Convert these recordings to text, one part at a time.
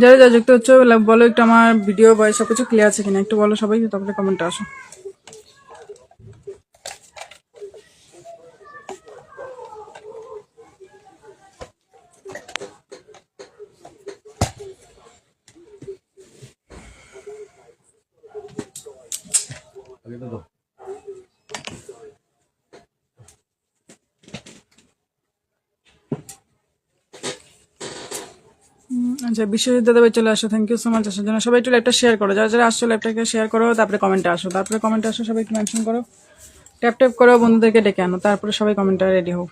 যারা যা যুক্ত হচ্ছে বলো একটু, আমার ভিডিও বয়স সবকিছু ক্লিয়ার আছে কিনা একটু বলো সবাই, তারপরে কমেন্টে আসো। আচ্ছা, বিশ্বজিৎ দাদা ভাই চলে আসো, থ্যাংক ইউ সো মাচ আসার জন্য। সবাই একটু লাইভটা শেয়ার করো, যারা যারা আসছো লাইভটাকে শেয়ার করো, তারপরে কমেন্টে আসো, তারপরে কমেন্টে আসো, সবাই একটু মেনশন করো, ট্যাপ ট্যাপ করো, বন্ধুদেরকে ডেকে আনো, তারপরে সবাই কমেন্টে রেডি হোক।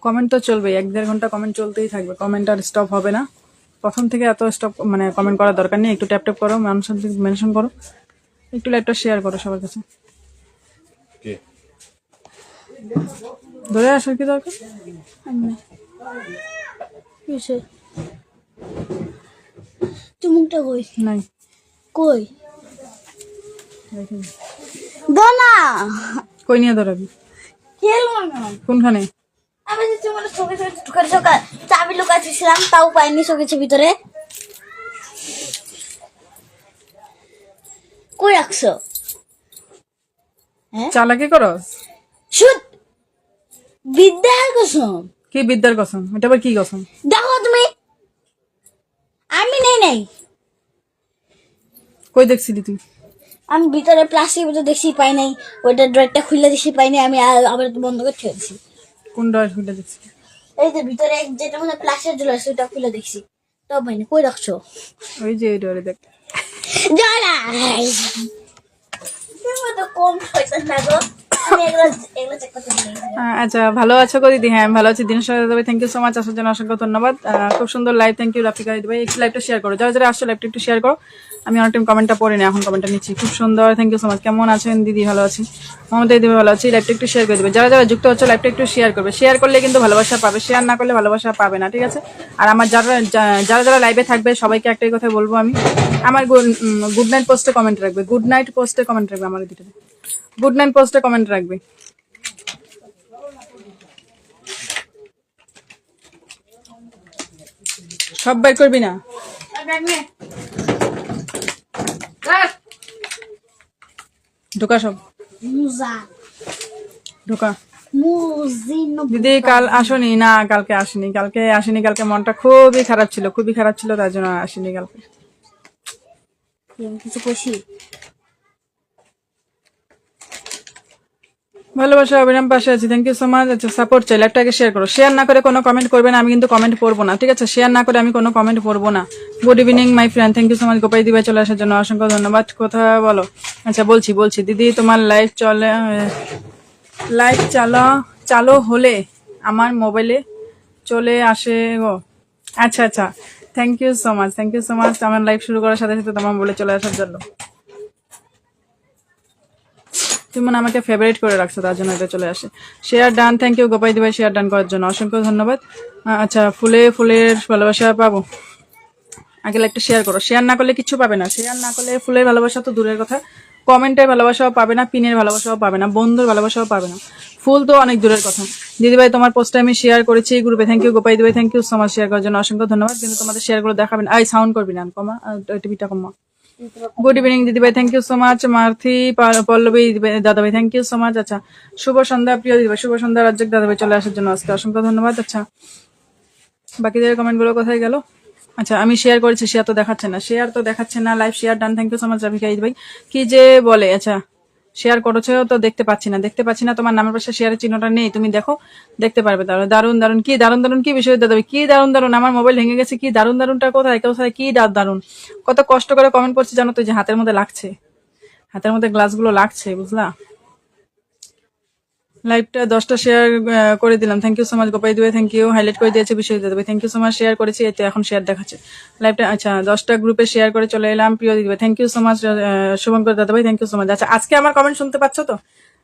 কমেন্ট তো চলবে, 1-1.5 ঘন্টা কমেন্ট চলতেই থাকবে, কমেন্ট আর স্টপ হবে না। প্রথম থেকে এত স্টপ মানে কমেন্ট করার দরকার নেই, একটু ট্যাপ ট্যাপ করো, মেনশন করো, একটু লাইভটা শেয়ার করো সবার কাছে। ধরে আসার কি দরকার চুমুকটা কই নাই, কই দোনা কই নিয়ে ধরাবি, খেলবো না কোনখানে? আমি যে চুমুকটা ঢুকার সকাল চাবি লুকাচ্ছিলাম, তাও পাইনি শোকেছে ভিতরে। কই রাখছো? চালাকি করস? শুট বিদ্যার কসম। কি বিদ্যার কসম? এটা আবার কি কসম? দেখো তুমি, আমি নাই কই দেখছিলি তুই? আমি ভিতরে প্লাস্টিকের ভিতরে দেখছি পাই নাই, ওইটা ড্রয়ারটা খুলে দেখছি পাই নাই, আমি আবার বন্ধ করে ছেড়ে দিছি। কোন ড্রয়ার খুলে দেখছিলি? এই যে ভিতরে যেটা মানে প্লাস্টিকের ঝুলা আছে ওইটা খুলে দেখছি, তাও পাই না। কই রাখছো? ওই যে এই ড্রয়ারে দেখ। জলা তুমি তো কম শয়তান না গো। আমি এগুলো চেক করতে দিই। আচ্ছা, ভালো আছো গো দিদি? হ্যাঁ ভালো আছি। দিনেশ দাদা ভাই থ্যাংক ইউ সো মাচ আসার জন্য অসংখ্য ধন্যবাদ। খুব সুন্দর লাইভ, থ্যাংক ইউ রাফিকা দিদি ভাই। একটু লাইভটা শেয়ার করো, যারা যারা আসছো লাইভটা একটু শেয়ার করো। আমি অনেক টাইম কমেন্টটা পড়ি না, এখন কমেন্টটা নিচ্ছি। খুব সুন্দর, থ্যাংক ইউ সো মাচ। কেমন আছেন দিদি? ভালো আছি। মমতা দিদি ভালো আছি। লাইভটা একটু শেয়ার করে দেবে, যারা যারা যুক্ত হচ্ছে লাইভটা একটু শেয়ার করবে। শেয়ার করলে কিন্তু ভালোবাসা পাবে, শেয়ার না করলে ভালোবাসা পাবে না, ঠিক আছে? আর আমার যারা যারা যারা লাইভে থাকবে সবাইকে একটাই কথা বলবো আমি, আমার গুড নাইট পোস্টে কমেন্ট রাখবে, গুড নাইট পোস্টে কমেন্ট রাখবে, আমার দিদিটা গুড নাইট পোস্টে কমেন্ট রাখবে। সব বের করবি না, ঢোকা সব মুজা ঢোকা। মুজিনো দিদি কাল আসনি? না কালকে আসিনি, কালকে মনটা খুবই খারাপ ছিল, তার জন্য আসিনি কালকে। কিছু কইছি? ভালোবাসা অবিরাম পাশে আছি, থ্যাংক ইউ সো মাচ। আচ্ছা, সাপোর্ট চাই, লাইভটাকে শেয়ার করো। শেয়ার না করে কোনো কমেন্ট করবে না, আমি কিন্তু কমেন্ট পড়বো না, ঠিক আছে? শেয়ার না করে আমি কোনো কমেন্ট পড়বো না। Good evening my friend, thank you so much. Gopai Dibai চলে আসার জন্য অসংখ্য ধন্যবাদ। কথা বলো। আচ্ছা বলছি দিদি, তোমার লাইভ চালো হলে আমার মোবাইলে চলে আসে গো। আচ্ছা, থ্যাংক ইউ সো মাচ, আমার লাইভ শুরু করার সাথে সাথে তোমার মোবাইলে চলে আসার জন্য। তুমি মনে আমাকে ফেভারিট করে রাখছো, তার জন্য এটা চলে আসে। Share done, thank you Gopai Dibai, share done করার জন্য অসংখ্য ধন্যবাদ। আচ্ছা, ফুলের ভালোবাসা পাবো, আগে একটা শেয়ার করো। শেয়ার না করলে কিছু পাবে না, শেয়ার না করলে ফুলের ভালোবাসা তো দূরের কথা, কমেন্টের ভালোবাসাও পাবে না, পিনের ভালোবাসাও পাবে না, বন্ধুর ভালোবাসাও পাবে না, ফুল তো অনেক দূরের কথা। দিদিভাই তোমার পোস্টে আমি শেয়ার করেছি গ্রুপে, thank you Gopai Dibai, thank you so much share করার জন্য অসংখ্য ধন্যবাদ। কিন্তু তোমাদের শেয়ার গুলো দেখাবেন, আই সাউন্ড করবি না, কমা টিভিটা কমা। গুড ইভিনিং দিদিভাই, thank you so much. Marthi Pallavi দাদাভাই, থ্যাংক ইউ সো মাচ। আচ্ছা, শুভ সন্ধ্যা প্রিয় দিদিভাই, শুভ সন্ধ্যা রাজ্জাক দাদাভাই চলে আসার জন্য আজকে অসংখ্য ধন্যবাদ। আচ্ছা, বাকিদের কমেন্ট গুলো কোথায় গেল? আচ্ছা, আমি শেয়ার করেছি, শেয়ার তো দেখাচ্ছে না, live share done, thank you so much Rafika ভাই। কি যে বলে, আচ্ছা শেয়ার করেছো তো দেখতে পাচ্ছি না, তোমার নামের পাশে শেয়ারের চিহ্নটা নেই, তুমি দেখো, দেখতে পারবে। তাহলে দারুন কি বিষয় দাদা, কি দারুন, আমার মোবাইল ভেঙে গেছে, কি দারুনটা কোথায় কি দারুন, কত কষ্ট করে কমেন্ট করছি জানো তো, যে হাতের মধ্যে লাগছে, হাতের মধ্যে গ্লাসগুলো লাগছে, বুঝলা? লাইভটা 10টা শেয়ার করে দিলাম, থ্যাংক ইউ সো মাচ গোপাই দিবে, থ্যাংক ইউ। হাইলাইট করে দিয়েছে বিষয় দেবে, thank you so much. Share করেছি, এতে এখন শেয়ার দেখাচ্ছে লাইভটা। আচ্ছা, 10টা গ্রুপে শেয়ার করে চলে এলাম, প্রিয় দিবে, thank you so much. Shubhankar দাদা ভাই, থ্যাংক ইউ সো মাচ। আচ্ছা, আজকে আমার কমেন্ট শুনতে পাচ্ছ তো?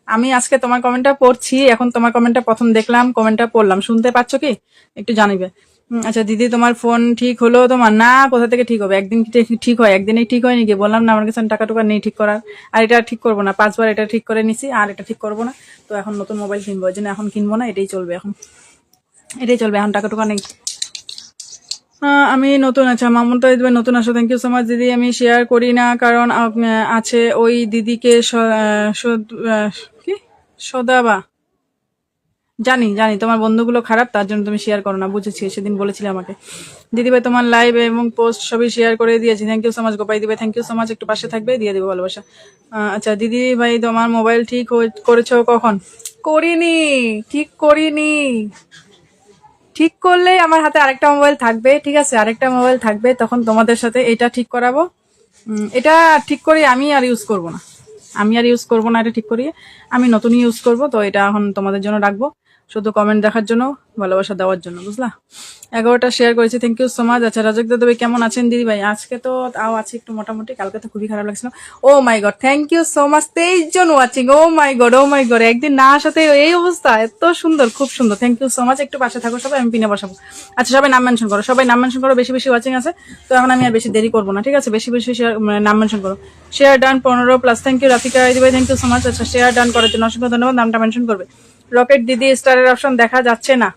আমি আজকে তোমার কমেন্টটা পড়ছি, এখন তোমার কমেন্টটা প্রথম দেখলাম, কমেন্টটা পড়লাম, শুনতে পাচ্ছ কি একটু জানিবে। আচ্ছা দিদি, তোমার ফোন ঠিক হলো? তোমার না, কোথা থেকে ঠিক হবে? একদিন ঠিক হয়, একদিনেই ঠিক হয় নাকি? বললাম না আমার কাছে টাকা টুকা নেই ঠিক করার, আর এটা ঠিক করবো না, 5বার এটা ঠিক করে নিছি, আর এটা ঠিক করবো না। তো এখন নতুন মোবাইল কিনবো, ওই জন্য এখন কিনবো না, এটাই চলবে, এখন টাকা টুকা নেই। আমি নতুন, আচ্ছা মামুনটা দিদি নতুন আসো, থ্যাংক ইউ সো মাচ দিদি। আমি শেয়ার করি না কারণ আছে ওই দিদিকে কি সদাবা, জানি জানি তোমার বন্ধুগুলো খারাপ তার জন্য তুমি শেয়ার করো না, বুঝেছি, সেদিন বলেছিলে আমাকে। দিদিভাই তোমার লাইভ এবং পোস্ট সবই শেয়ার করে দিয়েছি, থ্যাংক ইউ সো মাচ। গোপাই দিদিভাই থ্যাংক ইউ সো মাচ, একটু পাশে থাকবে, দিয়ে দেবো ভালোবাসা। আচ্ছা দিদি ভাই তোমার মোবাইল ঠিক করেছো কখন? করিনি, ঠিক করিনি। ঠিক করলেই আমার হাতে আরেকটা মোবাইল থাকবে, ঠিক আছে, আরেকটা মোবাইল থাকবে, তখন তোমাদের সাথে এটা ঠিক করাবো। এটা ঠিক করি আমি আর ইউজ করব না, আমি আর ইউজ করব না, এটা ঠিক করিয়ে আমি নতুনই ইউজ করব। তো এটা এখন তোমাদের জন্য রাখবো, শুধু কমেন্ট দেখার জন্য, ভালোবাসা দেওয়ার জন্য, বুঝলা। 11টা শেয়ার করেছি, থ্যাংক ইউ সো মাচ। আচ্ছা রাজক দাদা ভাই কেমন আছেন? দিদি ভাই আজকে তো তাও আছে একটু মোটামুটি, কালকে তো খুবই খারাপ লাগছিল। Oh my God, thank you so much, 23 জন watching, oh my God, oh my God, একদিন না আসাতে এই অবস্থা, এত সুন্দর, খুব সুন্দর, থ্যাংক ইউ সো মাচ। একটু পাশে থাকো সবাই, আমি পিনে বসাবো। আচ্ছা সবাই নাম মেনশন করো, সবাই নাম মেনশন করো, বেশি বেশি ওয়াচিং আছে তো এখন আমি আর বেশি দেরি করবো না, ঠিক আছে, বেশি বেশি নাম মেনশন করো। Share done 15+, thank you Rafika দিদি ভাই, থ্যাংক ইউ সো মাচ। আচ্ছা শেয়ার ডান করার জন্য অসংখ্য ধন্যবাদ, নামটা মেনশন করবে। রকেট দিদি স্টারের অপশন দেখা যাচ্ছে না,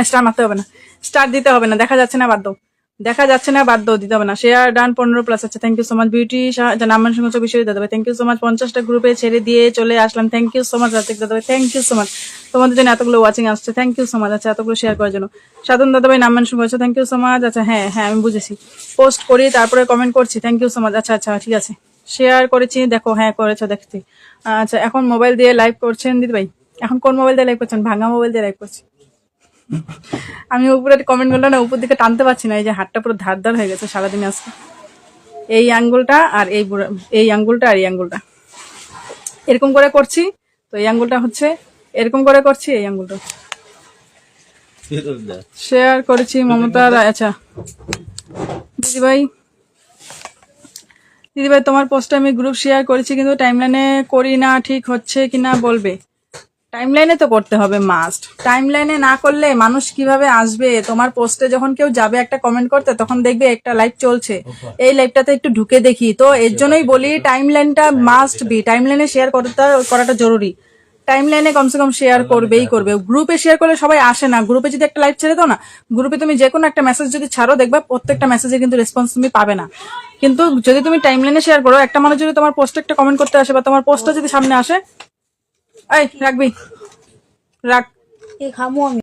স্টার মারতে হবে না, স্টার দিতে হবে না, দেখা যাচ্ছে না বাদ দাও, দেখা যাচ্ছে না বাদ দাও, দিতে হবে না। শেয়ার ডান 15+, আচ্ছা thank you so much. Beauty নাম মেনশন করছো, বিষয় দাদা ভাই থ্যাংক ইউ সো মাচ। 50টা গ্রুপে ছেড়ে দিয়ে চলে আসলাম, thank you so much Ratik দাদা ভাই, থ্যাংক ইউ সো মাচ। তোমাদের জন্য এতগুলো ওয়াচিং আসছে, থ্যাংক ইউ সো মাচ। আচ্ছা এতগুলো শেয়ার করার জন্য সাধন দাদা ভাই নাম মেনশন করেছো, থ্যাংক ইউ সো মাচ। আচ্ছা হ্যাঁ হ্যাঁ আমি বুঝেছি, পোস্ট করি তারপরে কমেন্ট করছি, থ্যাংক ইউ সো মাচ। আচ্ছা আচ্ছা ঠিক আছে, শেয়ার করেছি, দেখো হ্যাঁ করেছো দেখছি। আচ্ছা এখন মোবাইল দিয়ে লাইভ করছেন দিদি ভাই? এখন কোন মোবাইল দিয়ে লাইভ করছেন? ভাঙা মোবাইল দিয়ে লাইভ করছি। আমি উপরে কমেন্ট গুলো না উপর দিকে টানতে পারছি না, এই যে হাতটা পুরো ধার ধার হয়ে গেছে সারাদিন আজকে, এই আঙ্গুলটা আর এই আঙ্গুলটা আর এই আঙ্গুলটা এরকম করে করছি, তো এই আঙ্গুলটা হচ্ছে এরকম করে করছি, এই আঙ্গুলটা শেয়ার করেছি মমতা রায়। আচ্ছা দিদিভাই, দিদিভাই তোমার পোস্টে আমি গ্রুপ শেয়ার করেছি কিন্তু টাইমলাইনে করি না, ঠিক হচ্ছে কিনা বলবে? টাইমলাইনে তো করতে হবে মাস্ট, টাইমলাইনে না করলে মানুষ কিভাবে আসবে? তোমার পোস্টে যখন কেউ যাবে একটা কমেন্ট করতে, তখন দেখবে একটা লাইভ চলছে, এই লাইভটাতে একটু ঢুকে দেখি, তো এর জন্যই বলি টাইমলাইনটা মাস্ট বি, টাইমলাইনে শেয়ার করাটা জরুরি। টাইমলাইনে কমসে কম শেয়ার করবেই করবে। গ্রুপে শেয়ার করলে সবাই আসে না, গ্রুপে যদি একটা লাইভ ছেড়ে দাও না, গ্রুপে তুমি যে কোনো একটা মেসেজ যদি ছাড়ো, দেখবা প্রত্যেকটা মেসেজে কিন্তু রেসপন্স তুমি পাবে না। কিন্তু যদি তুমি টাইমলাইনে শেয়ার করো, একটা মানুষ যদি তোমার পোস্টে একটা কমেন্ট করতে আসে বা তোমার পোস্টটা যদি সামনে আসে, এই রাখবি, রাখ, এই খামো আমি।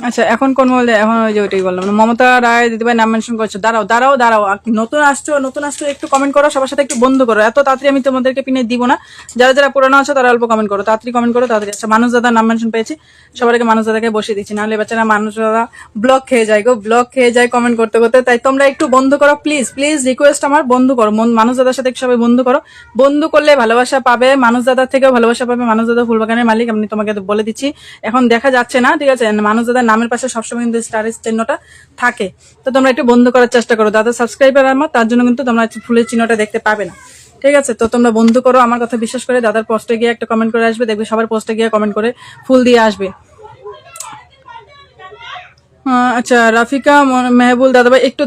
আচ্ছা এখন কোন মোবাইল? এখন ওই যে ওইটাই বললাম, মমতা রায় দিদিভাই নাম মেনশন করছো, দাঁড়াও দাঁড়াও দাঁড়াও, নতুন আসছো একটু কমেন্ট করো, সবার সাথে একটু বন্ধু করো, এত তাড়াতাড়ি আমি তোমাদেরকে পিনে দিব না, যারা যারা পুরানো আছো তারা অল্প কমেন্ট করো, তাড়াতাড়ি কমেন্ট করো তাড়াতাড়ি। আচ্ছা মানুষ দাদার নাম মেনশন পেয়েছি, সবাইকে মানুষ দাদাকে বসিয়ে দিচ্ছি, নাহলে বাচ্চারা মানুষ দাদা ব্লক খেয়ে যায় গো, ব্লক খেয়ে যায় কমেন্ট করতে করতে, তাই তোমরা একটু বন্ধ করো প্লিজ, প্লিজ রিকোয়েস্ট আমার, বন্ধু করো, মানুষ দাদার সাথে সবাই বন্ধু করো, বন্ধু করলে ভালোবাসা পাবে, মানুষ দাদার থেকেও ভালোবাসা পাবে, মানুষ দাদা ফুলবাগানের মালিক, আমি তোমাকে বলে দিচ্ছি, এখন দেখা যাচ্ছে না, ঠিক আছে, মানুষ দাদার নামের পাশে সবসময় কিন্তু স্টারের চিহ্নটা থাকে, তো তোমরা একটু বন্ধ করার চেষ্টা করো, দাদা সাবস্ক্রাইবার আমার, তার জন্য কিন্তু তোমরা ফুলের চিহ্নটা দেখতে পাবে না, ঠিক আছে, তো তোমরা বন্ধ করো, আমার কথা বিশ্বাস করে দাদার পোস্টে গিয়ে একটা কমেন্ট করে আসবে, দেখবে সবার পোস্টে গিয়ে কমেন্ট করে ফুল দিয়ে আসবে। আচ্ছা রাফিকা মেহবুল দাদা ভাই একটু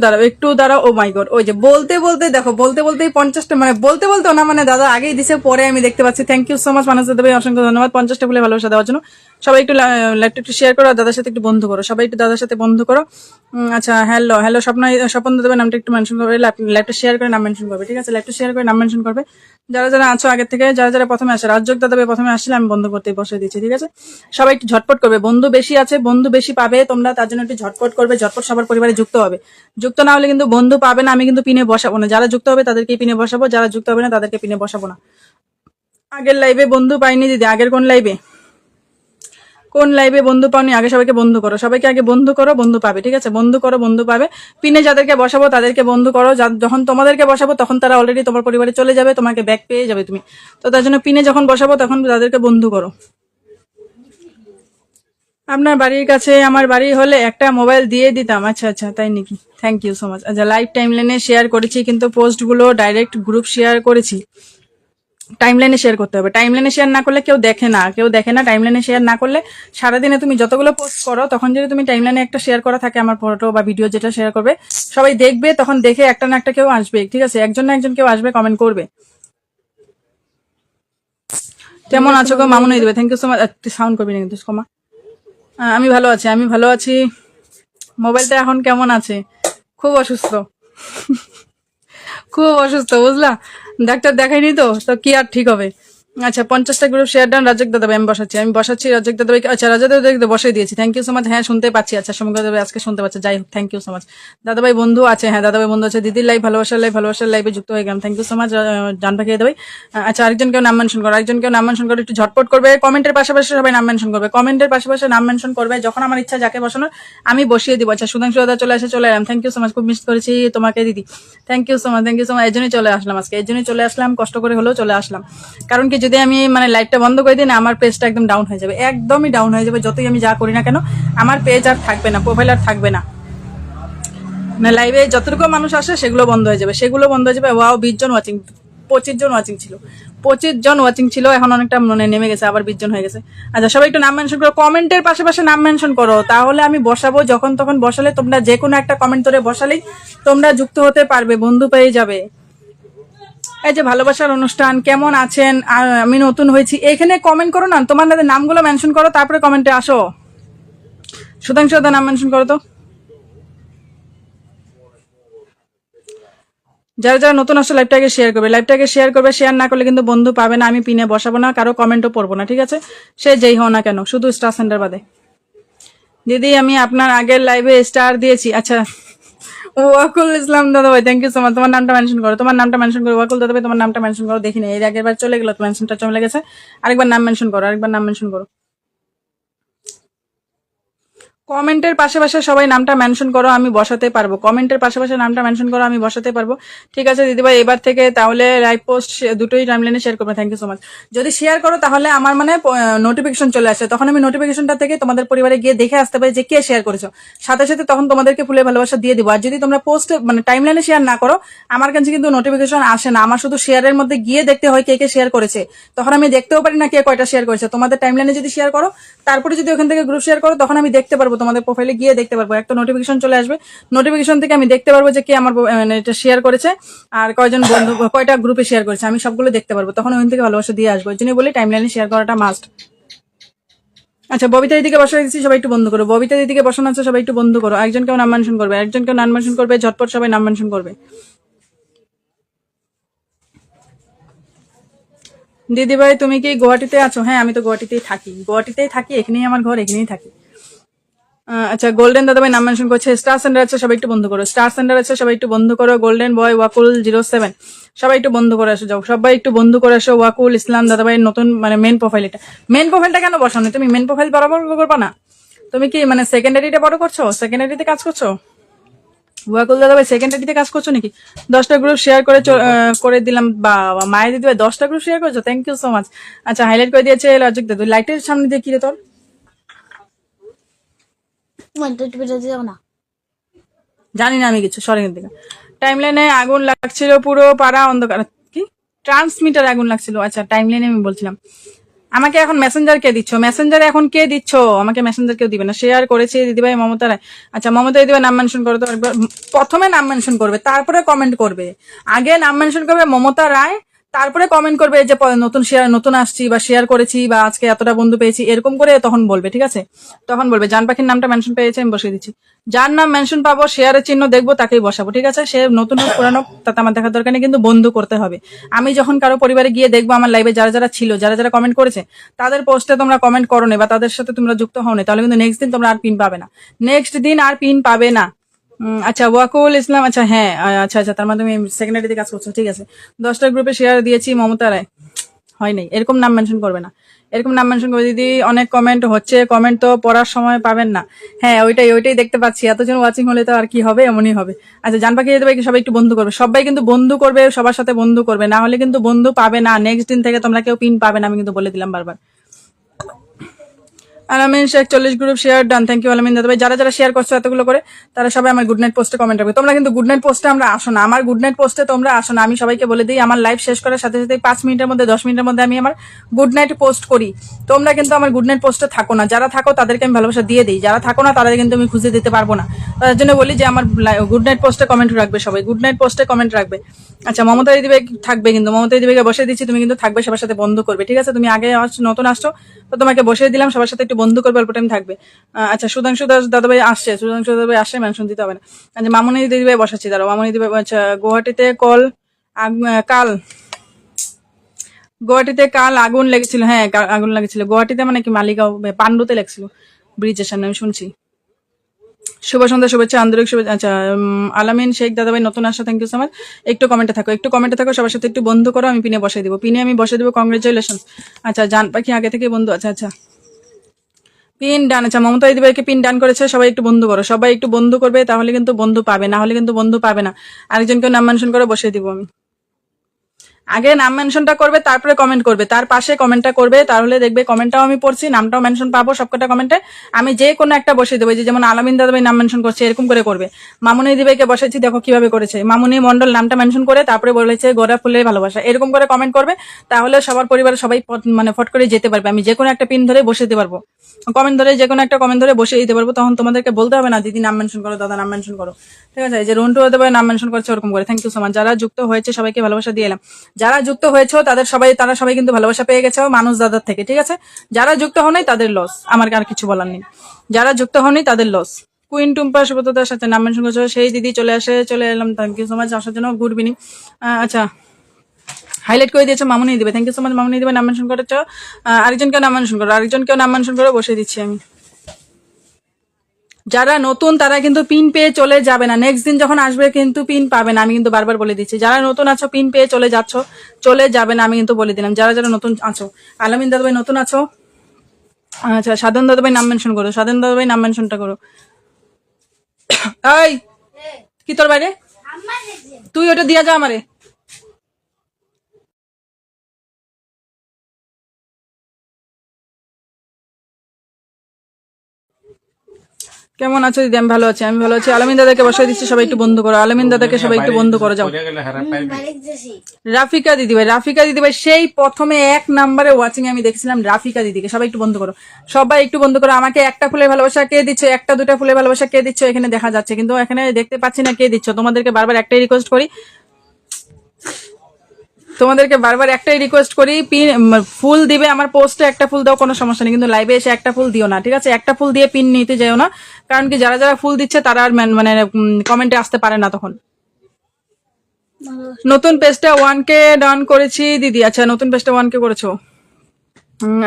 দাঁড়াও, ও মাই গড, ওই যে বলতে বলতে দেখো, বলতে বলতেই 50টা, মানে বলতে বলতে না, মানে দাদা আগেই দিছে, পরে আমি দেখতে পাচ্ছি, থ্যাংক ইউ সো মাচ মানুষ দাদা ভাই, অসংখ্য ধন্যবাদ 50টা বলে ভালোবাসা দেওয়ার জন্য। সবাই একটু লাইভটা একটু শেয়ার করো, দাদার সাথে একটু বন্ধু করো, সবাই একটু দাদার সাথে বন্ধু করো। আচ্ছা হ্যালো স্বপ্ন দাদা ভাই নামটা একটু মেনশন করবে, লাইভটা শেয়ার করে নাম মেনশন করবে, ঠিক আছে, লাইভটা শেয়ার করে নাম মেনশন করবে, যারা যারা আছো আগের থেকে, যারা যারা প্রথমে আসে, রাজ্যক দাদা ভাই প্রথমে আসলে আমি বন্ধ করতে বসে দিচ্ছি, ঠিক আছে, সবাই একটু ঝটপট করবে, বন্ধু বেশি আছে, বন্ধু বেশি পাবে তোমরা, তার জন্য একটু ঝটপট করবে, ঝটপট সবার পরিবারে যুক্ত হবে, যুক্ত না হলে কিন্তু বন্ধু পাবে না, আমি কিন্তু পিনে বসাবো না, যারা যুক্ত হবে তাদেরকে পিনে বসাবো, যারা যুক্ত হবে না তাদেরকে পিনে বসাবো না। আগের লাইভে বন্ধু পাইনি দিদি, আগের কোন লাইভে বন্ধু পাওনি? আগে সবাইকে বন্ধু করো, সবাইকে আগে বন্ধু করো, বন্ধু পাবে, ঠিক আছে, বন্ধু করো, বন্ধু পাবে, পিনে যাদেরকে বসাবো তাদেরকে বন্ধু করো, যখন তোমাদেরকে বসাবো তখন তারা অলরেডি তোমার পরিবারে চলে যাবে, তোমাকে ব্যাক পেয়ে যাবে তুমি, তো তার জন্য পিনে যখন বসাবো তখন তাদেরকে বন্ধু করো। আপনার বাড়ির কাছে আমার বাড়ি হলে একটা মোবাইল দিয়ে দিতাম। আচ্ছা আচ্ছা তাই নাকি, থ্যাংক ইউ সো মাচ। আচ্ছা লাইভ টাইমলাইনে শেয়ার করেছি কিন্তু পোস্টগুলো ডাইরেক্ট গ্রুপ শেয়ার করেছি, টাইমলাইনে শেয়ার করতে হবে। টাইমলাইনে শেয়ার না করলে কেউ দেখে না। টাইমলাইনে শেয়ার না করলে সারাদিনে তুমি যতগুলো পোস্ট করো তখন যদি তুমি টাইমলাইনে একটা শেয়ার করা থাকে আমার ফটো বা ভিডিও যেটা শেয়ার করবে সবাই দেখবে, তখন দেখে একটা না একটা কেউ আসবে, ঠিক আছে, একজন না একজন কেউ আসবে, কমেন্ট করবে। কেমন আছো গো মামুনি দেবে, thank you so much. Sound করবি না কিন্তু কমা। আমি ভালো আছি। মোবাইলটা এখন কেমন আছে? খুব অসুস্থ বুঝলা, ডাক্তার দেখাইনি তো কি আর ঠিক হবে। আচ্ছা 50টা গ্রুপ শেয়ার ডান রাজক দাদা ভাই, আমি বসাচ্ছি রাজক দাদা ভাই। আচ্ছা রাজা দাদা বসাই দিয়েছি, থ্যাংক ইউ সো মাচ। হ্যাঁ শুনতে পাচ্ছি, আচ্ছা সমগ্র দাদা আজকে শুনতে পাচ্ছে, যাই হোক থ্যাংক ইউ সো মাচ। দাদা ভাই বন্ধু আছে, হ্যাঁ দাদা ভাই বন্ধু আছে। দিদির লাইভ ভালোবাসার লাইভে যুক্ত হয়ে গেলাম, থ্যাংক ইউ সো মাচ জান পাখি দাদা ভাই। আচ্ছা আরেকজনকেও নাম মেনশন করো, একটু ঝটপট করবে। কমেন্টের পাশাপাশি সবাই নাম মেনশন করবে, যখন আমার ইচ্ছা যাকে বসানোর আমি বসিয়ে দিব। আচ্ছা সুধাংশু দাদা চলে এলাম, থ্যাংক ইউ সো মাচ, খুব মিস করেছি তোমাকে দিদি, থ্যাংক ইউ সো মাচ। এই জন্যই চলে আসলাম, কষ্ট করে হলেও চলে আসলাম। কারণ কি যদি আমি মানে লাইভটা বন্ধ করে দিই না, আমার পেজটা একদম ডাউন হয়ে যাবে, একদমই ডাউন হয়ে যাবে। যতই আমি যা করি না কেন আমার পেজ আর থাকবে না, প্রোফাইল আর থাকবে না। মানে লাইভে যতটুকু মানুষ আসে সেগুলো বন্ধ হয়ে যাবে। ওয়াও 20 জন ওয়াচিং, 25 জন ওয়াচিং ছিল, 25 জন ওয়াচিং ছিল, এখন অনেকটা মানে নেমে গেছে, আবার 20 জন হয়ে গেছে। আচ্ছা সবাই একটু নাম মেনশন করো, কমেন্টের পাশাপাশি নাম মেনশন করো, তাহলে আমি বসাবো। যখন তখন বসালে তোমরা যে কোনো একটা কমেন্ট করে বসালেই তোমরা যুক্ত হতে পারবে, বন্ধু পেয়ে যাবে। এই যে ভালোবাসার অনুষ্ঠান কেমন আছেন, আমি নতুন হয়েছি, এখানে কমেন্ট করো না, তোমাদের নামগুলো মেনশন করো, তারপরে কমেন্টে আসো। সুধাংশু দাদা নাম মেনশন করো তো। যারা নতুন আসছে লাইভটাকে শেয়ার করবে, শেয়ার না করলে কিন্তু বন্ধু পাবে না। আমি পিনে বসাবো না, কারো কমেন্টও পড়বো না, ঠিক আছে, সে যেই হও না কেন, শুধু স্টার সেন্টার বাদে। দিদি আমি আপনার আগের লাইভে স্টার দিয়েছি। আচ্ছা ওয়াকুল ইসলাম দাদা ভাই, থ্যাংক ইউ সো মাচ। তোমার নামটা মেনশন করো, ওয়াকুল দাদা ভাই তোমার নামটা মেনশন করো, দেখিনি এর আগের বার চলে গেল, মেনশনটা চলে গেছে, আরেকবার নাম মেনশন করো, কমেন্টের পাশাপাশি সবাই নামটা মেনশন করো, আমি বসাতে পারবো। ঠিক আছে দিদিভাই, এবার থেকে তাহলে লাইভ পোস্ট দুটোই টাইমলাইনে শেয়ার করবে, থ্যাংক ইউ সো মাচ। যদি শেয়ার করো তাহলে আমার মানে নোটিফিকেশন চলে আসে, তখন আমি নোটিফিকেশনটা থেকে তোমাদের পরিবারে গিয়ে দেখে আসতে পারি যে কে শেয়ার করেছো, সাথে সাথে তখন তোমাদেরকে ফুলে ভালোবাসা দিয়ে দিবো। আর যদি তোমরা পোস্ট মানে টাইমলাইনে শেয়ার না করো, আমার কাছে কিন্তু নোটিফিকেশন আসে না, আমার শুধু শেয়ারের মধ্যে গিয়ে দেখতে হয় কে কে শেয়ার করেছে, তখন আমি দেখতেও পারি না কে কয়টা শেয়ার করেছে। তোমাদের টাইমলাইনে যদি শেয়ার করো, তারপরে যদি ওখান থেকে গ্রুপ শেয়ার করো, তখন আমি দেখতে পারবো, তোমাদের প্রোফাইলে গিয়ে দেখতে পারবো, একটা নোটিফিকেশন চলে আসবে, নোটিফিকেশন থেকে আমি দেখতে পারবো যে কে আমার মানে এটা শেয়ার করেছে আর কয়জন বন্ধু কয়টা গ্রুপে শেয়ার করেছে, আমি সবগুলো দেখতে পারবো, তখন ওখান থেকে ভালোবাসা দিয়ে আসবো। এই জন্য বলি টাইমলাইনে শেয়ার করাটা মাস্ট। আচ্ছা ববিতা দিদিকে বসাই দিচ্ছি, সবাই একটু বন্ধ করো। ববিতা দিদিকে বসানো আছে, সবাই একটু বন্ধ করো। একজনকেও নাম মেনশন করবে, ঝটপট সবাই নাম মেনশন করবে। দিদি ভাই তুমি কি গুয়াহাটিতে আছো? হ্যাঁ আমি তো গুয়াহাটিতেই থাকি, এখানেই আমার ঘর, এখানেই থাকি। আচ্ছা গোল্ডেন দাদা ভাই নাম মেনশন করছে। স্টার সেন্টার আছে, সবাই একটু বন্ধ করো। গোল্ডেন বয় ওয়াকুল 07 সবাই একটু বন্ধ করে আসো, যাও সবাই একটু বন্ধ করে আসো। ওয়াকুল ইসলাম দাদা ভাই নতুন মানে মেন প্রোফাইলটা কেন বসানো? তুমি মেন প্রোফাইল বরাবর করবা না? তুমি কি মানে সেকেন্ডারিতে বড় করছো, সেকেন্ডারিতে কাজ করছো? ওয়াকুল দাদা ভাই সেকেন্ডারিতে কাজ করছো নাকি? 10টা গ্রুপ শেয়ার করে দিলাম, বা মায়ের দিদি ভাই 10টা গ্রুপ শেয়ার করেছো, থ্যাংক ইউ সো মাচ। আচ্ছা হাইলাইট করে দিয়েছে লজিক দাদু, লাইটের সামনে দিয়ে কিরে তোর জানি না আমি কিছু, সরে দিকে। টাইমলাইনে আগুন লাগছিল, পুরো পাড়া অন্ধকার, কি ট্রান্সমিটার আগুন লাগছিল। আচ্ছা টাইমলাইনে আমি বলছিলাম, আমাকে এখন মেসেঞ্জার কে দিচ্ছ? আমাকে মেসেঞ্জার কেউ দিবে না। শেয়ার করেছে দিদিভাই মমতা রায়। আচ্ছা মমতা দিদিভাই নাম মেনশন করো তো একবার, প্রথমে নাম মেনশন করবে, তারপরে কমেন্ট করবে। আগে নাম মেনশন করবে মমতা রায়, তারপরে কমেন্ট করবে যে নতুন আসছি বা শেয়ার করেছি বা আজকে এতটা বন্ধু পেয়েছি, এরকম করে তখন বলবে, ঠিক আছে? তখন বলবে জান পাখির নামটা মেনশন পেয়েছে, আমি বসিয়ে দিচ্ছি। যার নাম মেনশন পাবো, শেয়ারের চিহ্ন দেখবো, তাকেই বসাবো, ঠিক আছে? সে নতুন হোক পুরানো তাতে আমার দেখার দরকার নেই, কিন্তু বন্ধু করতে হবে। আমি যখন কারো পরিবারে গিয়ে দেখবো আমার লাইভে যারা যারা ছিল, যারা যারা কমেন্ট করেছে, তাদের পোস্টে তোমরা কমেন্ট করো না বা তাদের সাথে তোমরা যুক্ত হও না, তাহলে কিন্তু নেক্সট দিন তোমরা আর পিন পাবে না। আচ্ছা ওয়াকুল ইসলাম, আচ্ছা হ্যাঁ আচ্ছা তার মানে তুমি সেকেন্ডারিতে কাজ করছো, ঠিক আছে। 10টা গ্রুপে শেয়ার দিয়েছি মমতা রায়, হয় নাই, এরকম নাম মেনশন করবে না, এরকম নাম মেনশন করবে। দিদি অনেক কমেন্ট হচ্ছে, কমেন্ট তো পড়ার সময় পাবেন না। হ্যাঁ ওইটাই দেখতে পাচ্ছি, এতজন ওয়াচিং হলে তো আর কি হবে, এমনই হবে। আচ্ছা জান পাখি যেতে সবাই একটু বন্ধু করবে, সবাই কিন্তু বন্ধু করবে, সবার সাথে বন্ধু করবে, না হলে কিন্তু বন্ধু পাবে না। নেক্সট দিন থেকে তোমরা কেউ পিন পাবে না, আমি কিন্তু বলে দিলাম বারবার। Alamin Sheikh 40 group share done, thank you Alamin দাদা ভাই। যারা যারা শেয়ার করছো এতগুলো করে তারা সবাই আমার গুড নাইট পোস্টে কমেন্ট রাখবে। তোমরা কিন্তু গুড নাইট পোস্টে আমরা আসো না, আমার গুড নাইট পোস্টে তোমরা আসো না। আমি সবাইকে বলে দিই আমার লাইভ শেষ করার সাথে সাথে 5 মিনিটের মধ্যে 10 মিনিটের মধ্যে আমি আমার গুড নাইট পোস্ট করি। তোমরা কিন্তু আমার গুড নাইট পোস্টে থাকো না, যারা থাকো তাদেরকে আমি ভালোবাসা দিয়ে দিই, যারা থাকো না তাদের কিন্তু আমি খুঁজে দিতে পারবো না। তার জন্য বলি যে আমার গুড নাইট পোস্টে কমেন্ট রাখবে, সবাই গুড নাইট পোস্টে কমেন্ট রাখবে। আচ্ছা মমতা দিদিভাই থাকবে, কিন্তু মমতা দিদিভাইকে বসে দিচ্ছি, তুমি কিন্তু থাকবে, সবার সাথে বন্ধু করবে, ঠিক আছে? তুমি আগে নতুন আসছো তো তোমাকে বসিয়ে দিলাম, সবার সাথে একটু বন্ধু করবে, অল্প টাইম থাকবে। আচ্ছা সুধাংশু দাস দাদাভাই আসছে, সুধাংশু দাদাভাই আসছে, মেনশন দিতে হবে না। আচ্ছা মামনি দিদিভাই বসাচ্ছি, দাঁড়াও মামনি দিদিভাই। আচ্ছা গুয়াহাটিতে কাল আগুন লেগেছিল, হ্যাঁ আগুন লেগেছিল গুয়াহাটিতে, মানে কি মালিগাঁও পান্ডুতে লেগেছিল ব্রিজের সামনে, আমি শুনছি। শুভ সন্ধ্যা, শুভেচ্ছা, আন্তরিক শুভেচ্ছা। আচ্ছা আলামিন শেখ দাদাভাই নতুন আসা, থ্যাংক ইউ সো মাচ। একটু কমেন্টে থাকো, সবার সাথে একটু বন্ধু করো, আমি পিনে বসে দিব, আমি বসে দিব, কংগ্রেচুলেশন। আচ্ছা জান পাখি আগে থেকে বন্ধু, আচ্ছা পিন ডান। আচ্ছা মমতা দিদিভাইকে পিন ডান করেছে, সবাই একটু বন্ধু করো, সবাই একটু বন্ধু করবে, তাহলে কিন্তু বন্ধু পাবে, না হলে কিন্তু বন্ধু পাবে না। আরেকজনকে নাম মেনশন করে বসিয়ে দিব আমি। আগে নাম মেনশনটা করবে, তারপরে কমেন্ট করবে, তার পাশে কমেন্টটা করবে, তাহলে দেখবে কমেন্টটাও আমি পড়ছি, নামটাও মেনশন পাবো, সবকটা কমেন্টে আমি যে কোনো একটা বসিয়ে দেবো। যে যেমন আলামিন দাদাভাই নাম মেনশন করছে, এরকম করে করবে। মামুনি দিদিভাইকে বসেছি, দেখো কিভাবে করেছে, মামুনি মন্ডল নামটা মেনশন করে তারপরে বলেছে গোড়া ফুলের ভালোবাসা, এরকম করে কমেন্ট করবে, তাহলে সবার পরিবারের সবাই মানে ফট করে যেতে পারবে। আমি যে কোনো একটা পিন ধরে বসে দিতে পারবো, কমেন্ট ধরে যে কোনো একটা কমেন্ট ধরে বসে দিতে পারবো, তখন তোমাদেরকে বলতে হবে না দিদি নাম মেনশন করো, দাদা নাম মেনশন করো, ঠিক আছে? যে রন্টু দাদাভাই নাম মেনশন করছে ওরকম করে, থ্যাংক ইউ সো মাচ। যারা যুক্ত হয়েছে সবাইকে ভালোবাসা দিয়ে এলাম। যারা যুক্ত হয়েছে তারা সবাই কিন্তু ভালোবাসা পেয়ে গেছে মানুষ দাদার থেকে, ঠিক আছে? যারা যুক্ত হন নাই তাদের লস, আমার আর কিছু বলার নেই। যারা যুক্ত হন নাই তাদের লস। কুইন টুম্পা সুব্রতদার সাথে নাম মেনশন করছে, সেই দিদি চলে এলাম, থ্যাংক ইউ সো মাচ আসার জন্য, গুড ইভিনিং। আচ্ছা হাইলাইট করে দিয়েছে মামুনি দিবে, থ্যাংক ইউ সো মাচ মামুনি দিবে, নাম মেনশন করেছো। আরেকজনকেও নাম মেনশন করে বসে দিচ্ছি আমি। যারা নতুন তারা কিন্তু পিন পেয়ে চলে যাবে না, নেক্সট দিন যখন আসবে কিন্তু পিন পাবে না, আমি কিন্তু বারবার বলে দিচ্ছি। যারা নতুন আছো পিন পেয়ে চলে যাবে না, আমি কিন্তু বলে দিলাম। যারা যারা নতুন আছো, আলামিন দাদাভাই নতুন আছো, আচ্ছা সাধন দাদাভাই নাম মেনশন করো, সাধন দাদাভাই নাম মেনশনটা করো। এই কি তোর বাইরে, তুই ওটা দিয়া যা আমারে। কেমন আছো দিদি? আমি ভালো আছি, আলামিন দাদাকে বসাই দিচ্ছি, সবাই একটু বন্ধু করো, আলামিন দাদাকে সবাই একটু বন্ধু করো, যাও। রাফিকা দিদিভাই সেই প্রথমে 1 নম্বরে ওয়াচিং আমি দেখছিলাম রাফিকা দিদিকে, সবাই একটু বন্ধু করো, সবাই একটু বন্ধু করো। আমাকে একটা ফুলের ভালোবাসা কে দিচ্ছে, একটা দুটা ফুলের ভালোবাসা কে দিচ্ছে এখানে দেখা যাচ্ছে, কিন্তু এখানে দেখতে পাচ্ছি না কে দিচ্ছ। তোমাদেরকে বারবার একটাই রিকোয়েস্ট করি, ফুল দিবে আমার পোস্টে, একটা ফুল দাও, কোনো সমস্যা নেই, কিন্তু লাইভে এসে একটা ফুল দিও না, ঠিক আছে? একটা ফুল দিয়ে পিন নিতে যাও না, কারণ কি যারা যারা ফুল দিচ্ছে তারা আর মানে কমেন্টে আসতে পারে না তখন। নতুন পেজটা 1K ডান করেছি দিদি, আচ্ছা নতুন পেজটা 1K করেছো।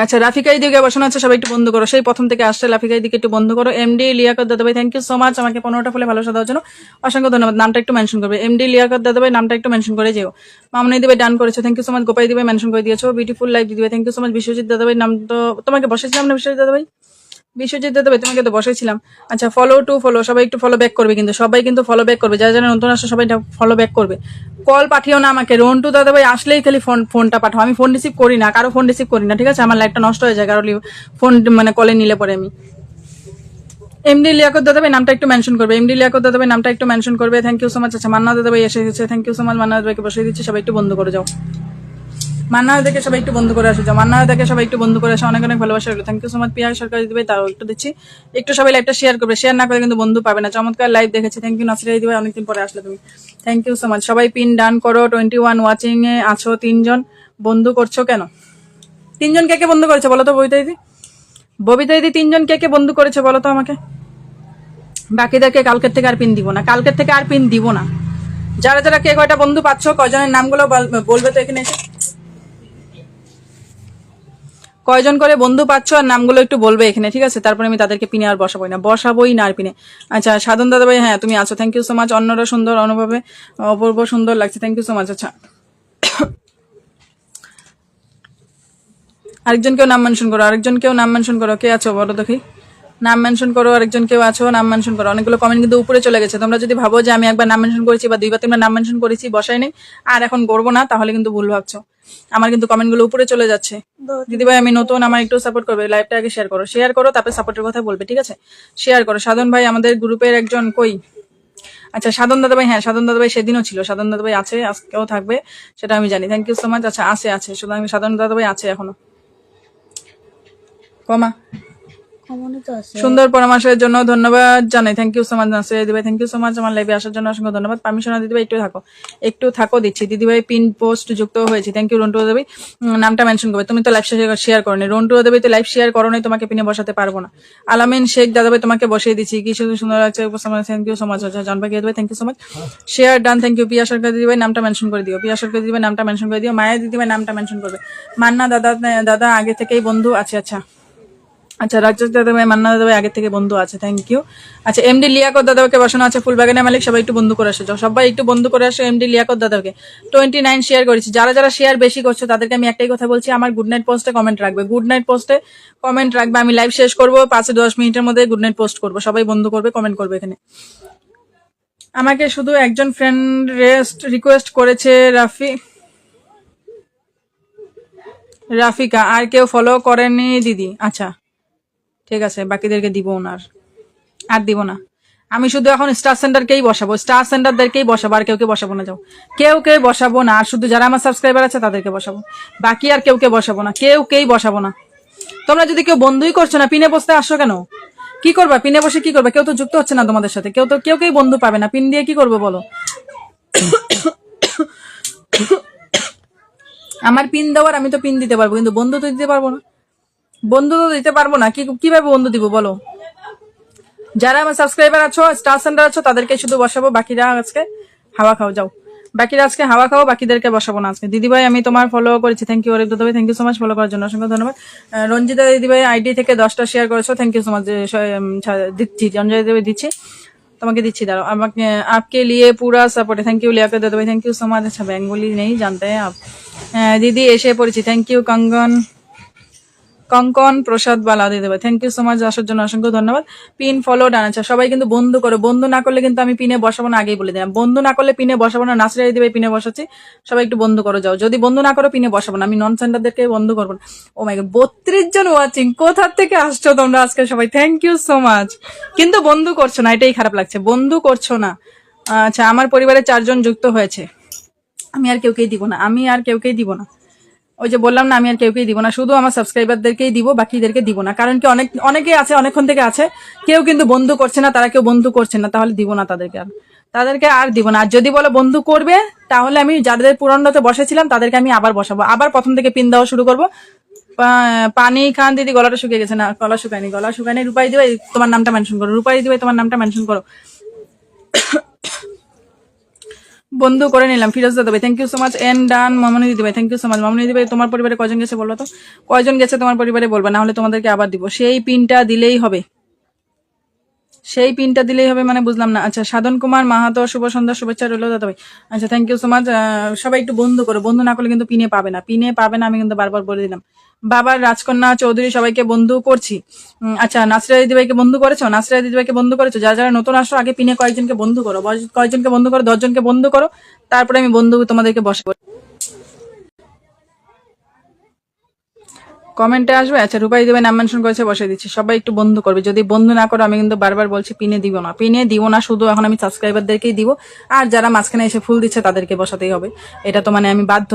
আচ্ছা রাফিকা দিদিকে বসানো আছে, সবাই একটু বন্ধ করো, সেই প্রথম থেকে আসছে রাফিকা দিদিকে একটু বন্ধ করো। এমডি লিয়াকত দাদাভাই থ্যাংক ইউ সো মাচ, আমাকে 15টা ফুলে ভালোবাসা দেওয়ার জন্য অসংখ্য ধন্যবাদ। নামটা একটু মেনশন করবে, এমডি লিয়াকত দাদাভাই নামটা একটু মেনশন করে যেও। মামনি দিবে ডান করেছো, থ্যাংক ইউ সো মাচ। গোপাই দিবে মেনশন করে দিয়েছো, বিউটিফুল লাইফ দিদিভাই thank you so much. Biswajit দাদাভাই নাম তো তোমাকে বসেছিলাম না, বিশ্বজিৎ দাদাভাই তোমাকে তো বসেছিলাম। আচ্ছা ফলো, সবাই একটু ফলো ব্যাক করবে, কিন্তু সবাই কিন্তু ফলো ব্যাক করবে, যারা যারা নতুন আসো সবাই ফলো ব্যাক করবে। কল পাঠিও না আমাকে, রন্টু দাদাভাই আসলেই খালি ফোনটা পাঠাও, আমি ফোন রিসিভ করি না, কারো ফোন রিসিভ করি না, ঠিক আছে? আমার লাইফটা নষ্ট হয়ে যায় কারো ফোন মানে কলে নিলে পরে। আমি এমডি লিয়াকত দাদাভাই নামটা একটু মেনশন করবে, থ্যাংক ইউ সো মাচ। আচ্ছা মান্না দাদাভাই এসে গেছে, থ্যাংক ইউ সো মাচ। মান্না দাদাভাইকে বসিয়ে দিচ্ছি, সবাই একটু বন্ধ করে যাও। মান্না দেখে সবাই একটু বন্ধ করে আসে, যাও মান্না দেখে সবাই একটু বন্ধ করে আসে, অনেক অনেক ভালোবাসা রইলো, থ্যাংক ইউ সো মাচ। পিয়া সরকার দিদিভাই তাও একটু দিচ্ছি, একটু সবাই লাইভটা শেয়ার করবে, শেয়ার না করে কিন্তু বন্ধু পাবে না। চমৎকার লাইভ দেখেছি, থ্যাংক ইউ নাসিরা দিদিভাই, অনেকদিন পরে আসলে তুমি, থ্যাংক ইউ সো মাচ। সবাই পিন ডান করো, 21 ওয়াচিং এ আছো, 3 জন বন্ধু করছো কেন? 3 জন কে বন্ধু করেছে বলো তো ববিতা দিদি 3 জন কে বন্ধু করেছে বলো তো আমাকে। বাকিদেরকে কালকের থেকে আর পিন দিব না, যারা যারা কে কয়টা বন্ধু পাচ্ছ, কয়জনের নামগুলো বলবে তো এখানে এসে, কয়জন করে বন্ধু পাচ্ছ আর নামগুলো একটু বলবে এখানে, ঠিক আছে? তারপরে আমি তাদেরকে পিনে আর বসাবোই না আর পিনে। আচ্ছা সাধন দাদাভাই হ্যাঁ তুমি আছো, থ্যাংক ইউ সো মাচ। অন্যরা সুন্দর, অনুভবে অপূর্ব সুন্দর লাগছে, থ্যাংক ইউ সো মাচ। আচ্ছা আরেকজনকেও নাম মেনশন করো, কে আছো বলো দেখি, নাম মেনশন করো, আরেকজন কেউ আছো নাম মেনশন করো। অনেকগুলো কমেন্ট কিন্তু উপরে চলে গেছে, তোমরা যদি ভাবো যে আমি একবার নাম মেনশন করেছি বা 2বার 3বার নাম মেনশন করেছি বসাই নেই আর এখন করবো না, তাহলে কিন্তু ভুল ভাবছো। আমার কিন্তু কমেন্টগুলো উপরে চলে যাচ্ছে। দিদি ভাই আমি নতুন, আমার একটু সাপোর্ট করবে, লাইভটা আগে শেয়ার করো তারপরে সাপোর্টের কথা বলবে, ঠিক আছে? শেয়ার করো। সাধন ভাই আমাদের গ্রুপের একজন কই? আচ্ছা সাধন দাদা ভাই, হ্যাঁ সাধন দাদা ভাই সেদিনও ছিল, সাধন দাদা ভাই আছে, আজকেও থাকবে, সেটা আমি জানি। Thank you so much. আচ্ছা আছে সুতরাং সাধন দাদা ভাই আছে এখনো। কমা কমনই তো আছে। সুন্দর পরামর্শের জন্য ধন্যবাদ জানাই। Thank you so much Nasir দিদিভাই, থ্যাংক ইউ সো মাচ আমার লাইভে আসার জন্য অসংখ্য ধন্যবাদ। পারমিশন দিদিভাই একটু থাকো দিচ্ছি। দিদিভাই পিন পোস্ট যুক্ত হয়েছে, থ্যাংক ইউ। রন্টু দেবী নামটা মেনশন করবে, তুমি তো লাইভ শেয়ার করো নি। রন্টু দেবী তো লাইভ শেয়ার করো নি, তোমাকে পিনে বসাতে পারবো না। আলামিন শেখ দাদাভাই তোমাকে বসিয়ে দিচ্ছি, কি সুন্দর লাগছে, থ্যাংক ইউ সো মাচ। জানবা গিয়ে দেবে, thank you so much. Share done, thank you. Piya Sarkar দিদিভাই নামটা মেনশন করে দিও, পিয়া সরকার দিদিভাই নামটা মেনশন করে দিও। মায়া দিদিভাই নামটা মেনশন করবে। মান্না দাদা আগে থেকেই বন্ধু আছে। আচ্ছা রাজ্জাক দাদা ভাই, মান্না দাদা ভাই আগে থেকে বন্ধু আছে, থ্যাংক ইউ। আচ্ছা এমডি লিয়াকত দাদাকে বসানো আছে ফুলবাগানের মালিক, সবাই একটু বন্ধু করে আসে, সবাই একটু বন্ধু করে আসে। এমডি লিয়াকত দাদাকে 29 শেয়ার করেছি। যারা শেয়ার বেশি করছো তাদেরকে আমি একটাই কথা বলছি, আমার গুড নাইট পোস্টে কমেন্ট রাখবে, গুড নাইট পোস্টে কমেন্ট রাখবে। আমি লাইভ শেষ করবো 5-10 মিনিটের মধ্যে গুড নাইট পোস্ট করবো, সবাই বন্ধু করবে, কমেন্ট করবে। এখানে আমাকে শুধু একজন ফ্রেন্ড রিকোয়েস্ট করেছে, রাফিকা, আর কেউ ফলো করেনি দিদি। আচ্ছা ঠিক আছে, বাকিদেরকে দিব না, আর দিব না। আমি শুধু এখন স্টার সেন্টারকেই বসাবো, স্টার সেন্টারদেরকেই বসাবো, আর কেউ বসাবো না। যাও কেউ বসাবো না, আর শুধু যারা আমার সাবস্ক্রাইবার আছে তাদেরকে বসাবো, বাকি আর কেউ বসাবো না, কেউ বসাবো না। তোমরা যদি কেউ বন্ধুই করছো না, পিনে বসতে আসো কেন? কি করবা পিনে বসে, কি করবা? কেউ তো যুক্ত হচ্ছে না তোমাদের সাথে, কেউ বন্ধু পাবে না, পিন দিয়ে কি করবো বলো? আমার পিন দেওয়ার, আমি তো পিন দিতে পারবো, কিন্তু বন্ধু তো দিতে পারবো না, কিভাবে বন্ধু দিব বলো? যারা আমার সাবস্ক্রাইবার আছো, স্টার সেন্টার আছো, তাদেরকে শুধু বসাবো, বাকিরা আজকে হাওয়া খাও। যাও বাকিরা আজকে হাওয়া খাও, বাকিদেরকে বসাবো না আজকে। দিদিভাই আমি তোমার ফলো করেছি, থ্যাংক ইউ। অরিক দাদাভাই thank you so much follow করার জন্য, অসংখ্য ধন্যবাদ। রঞ্জিতা দিদিভাই আইডি থেকে 10টা শেয়ার করেছো, থ্যাংক ইউ সো মাচ। দিচ্ছি রঞ্জিতা দিদিভাই, দিচ্ছি তোমাকে, দিচ্ছি দাঁড়াও। আমাকে আপকে লিয়ে পুরা সাপোর্ট, থ্যাংক ইউ। লিয়াকত দাদাভাই থ্যাংক ইউ সো মাচ। আচ্ছা বেঙ্গলি নেই জানতে আপ, দিদি এসে পড়েছি, থ্যাংক ইউ। কঙ্কন প্রসাদ বালা দিয়ে দেবে, থ্যাংক ইউ সো মাচ আসার জন্য অসংখ্য ধন্যবাদ। পিন ফলো ডান। আচ্ছা সবাই কিন্তু বন্ধু করো, বন্ধু না করলে কিন্তু আমি পিনে বসাবো না, আগেই বলে দিলাম, বন্ধু না করলে পিনে বসাবো না। নাসরিয়া দিদিভাই পিনে বসাচ্ছি, সবাই একটু বন্ধু করো। যাও যদি বন্ধু না করো পিনে বসাবো না, আমি নন সেন্টারদেরকে বন্ধু করবো না। ও মাই গড 32 জন ওয়াচিং, কোথা থেকে আসছো তোমরা আজকে সবাই, থ্যাংক ইউ সো মাচ। কিন্তু বন্ধু করছো না, এটাই খারাপ লাগছে, বন্ধু করছো না। আচ্ছা আমার পরিবারে 4 জন যুক্ত হয়েছে, আমি আর কেউকেই দিব না, ওই যে বললাম না, আমি আর কেউকেই দিব না, শুধু আমার সাবস্ক্রাইবারদেরকেই দিব, বাকিদেরকে দিব না। কারণ কি অনেকেই আছে, অনেকক্ষণ থেকে আছে, কেউ কিন্তু বন্ধু করছে না, তারা কেউ বন্ধু করছে না, তাহলে দিব না তাদেরকে আর দিব না। আর যদি বলো বন্ধু করবে, তাহলে আমি যাদের পুরানোতে বসেছিলাম তাদেরকে আমি আবার বসাবো, আবার প্রথম থেকে পিন দেওয়া শুরু করবো। পানি খান দিদি, গলাটা শুকিয়ে গেছে। না গলা শুকায়নি। রূপাই দিবাই তোমার নামটা মেনশন করো, তোমার নামটা মেনশন করো, বন্ধু করে নিলাম। ফিরোজ দাদা ভাই থ্যাংক ইউ সো মাচ। এন ডান। মামনি দিদি ভাই thank you so much. Mamoni দিদি ভাই তোমার পরিবারে কয়জন গেছে বলো তো, কয়জন গেছে তোমার পরিবারে বলবা, না হলে তোমাদেরকে আবার দিব। সেই পিনটা দিলেই হবে মানে বুঝলাম না। আচ্ছা সাধন কুমার মাহাতো, শুভ সন্ধ্যা, শুভেচ্ছা রইল দাদা ভাই। আচ্ছা থ্যাংক ইউ সো মাচ। সবাই একটু বন্ধু করো, বন্ধু না করলে কিন্তু পিনে পাবে না, আমি কিন্তু বারবার বলে দিলাম। বাবার রাজকন্যা চৌধুরী সবাইকে বন্ধু করছি। আচ্ছা নাসরিয়া দিদিভাইকে বন্ধু করেছো, যারা নতুন আসো আগে পিনে কয়েকজনকে বন্ধু করো, 10 জনকে বন্ধু করো, তারপরে আমি বন্ধু তোমাদেরকে বসাবো। কমেন্টে আসবে। আচ্ছা রূপাই দিদিভাই নাম মেনশন করেছে, বসে দিচ্ছি, সবাই একটু বন্ধু করবে। যদি বন্ধু না করো, আমি কিন্তু বারবার বলছি পিনে দিব না, শুধু এখন আমি সাবস্ক্রাইবারদেরকেই দিব, আর যারা মাঝখানে এসে ফুল দিচ্ছে তাদেরকে বসাতেই হবে, এটা তো মানে আমি বাধ্য।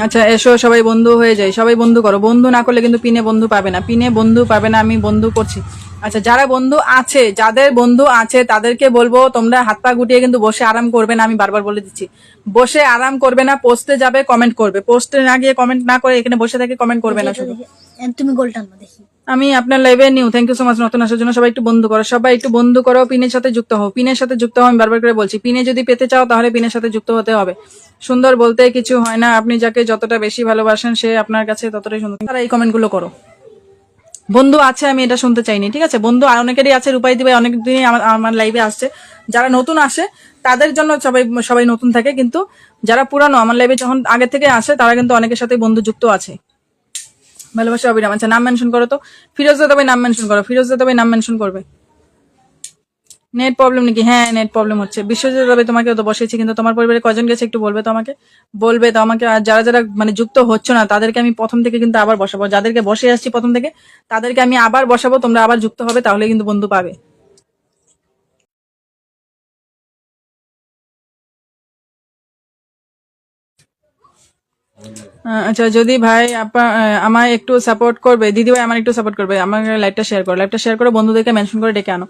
আচ্ছা এসো সবাই বন্ধু হয়ে যায়, সবাই বন্ধু করো, বন্ধু না করলে কিন্তু পিনে বন্ধু পাবে না, আমি বন্ধু করছি। আচ্ছা যাদের বন্ধু আছে তাদেরকে বলবো তোমরা হাত পা গুটিয়ে কিন্তু বসে আরাম করবে না, আমি বারবার বলে দিচ্ছি, বসে আরাম করবে না, পোস্টে যাবে কমেন্ট করবে, পোস্টে না গিয়ে কমেন্ট না করে এখানে বসে থেকে কমেন্ট করবে না শুধু। তুমি গোলটা দেখি, আমি আপনার লাইভে new, thank you so much নতুন আসার জন্য। সবাই একটু বন্ধু করো, পিনের সাথে যুক্ত হও, আমি বারবার করে বলছি, পিনে যদি পেতে চাও তাহলে পিনের সাথে যুক্ত হতে হবে। সুন্দর বলতে কিছু হয় না, আপনি যাকে যতটা বেশি ভালোবাসেন সে আপনার কাছে ততটাই সুন্দর। তারা এই কমেন্ট গুলো করো, বন্ধু আছে, আমি এটা শুনতে চাইনি, ঠিক আছে? বন্ধু আর অনেকেরই আছে, রূপাই দিবে অনেকদিনই আমার লাইভে আসছে, যারা নতুন আসে তাদের জন্য সবাই নতুন থাকে, কিন্তু যারা পুরানো আমার লাইভে যখন আগে থেকে আসে তারা কিন্তু অনেকের সাথে বন্ধু যুক্ত আছে। ভালোবাসা অবিরাম। আচ্ছা নাম মেনশন করো তো, ফিরোজ দাদা ভাই নাম মেনশন করো, নাম মেনশন করবে। নেট প্রবলেম নাকি? হ্যাঁ নেট প্রবলেম হচ্ছে। বিশ্বজিৎ তবে তোমাকে তো বসেছি, কিন্তু তোমার পরিবারে কজন গেছে একটু বলবে তো আমাকে, বলবে তো আমাকে। আর যারা যারা মানে যুক্ত হচ্ছে না তাদেরকে আমি প্রথম থেকে কিন্তু আবার বসাবো, যাদেরকে বসে আসছি প্রথম থেকে তাদেরকে আমি আবার বসাবো, তোমরা আবার যুক্ত হবে, তাহলে কিন্তু বন্ধু পাবে। আচ্ছা যদি ভাই আমায় একটু সাপোর্ট করবে, দিদি ভাই আমার একটু সাপোর্ট করবে, আমার লাইভটা শেয়ার করো, বন্ধুদেরকে মেনশন করে ডেকে আনো,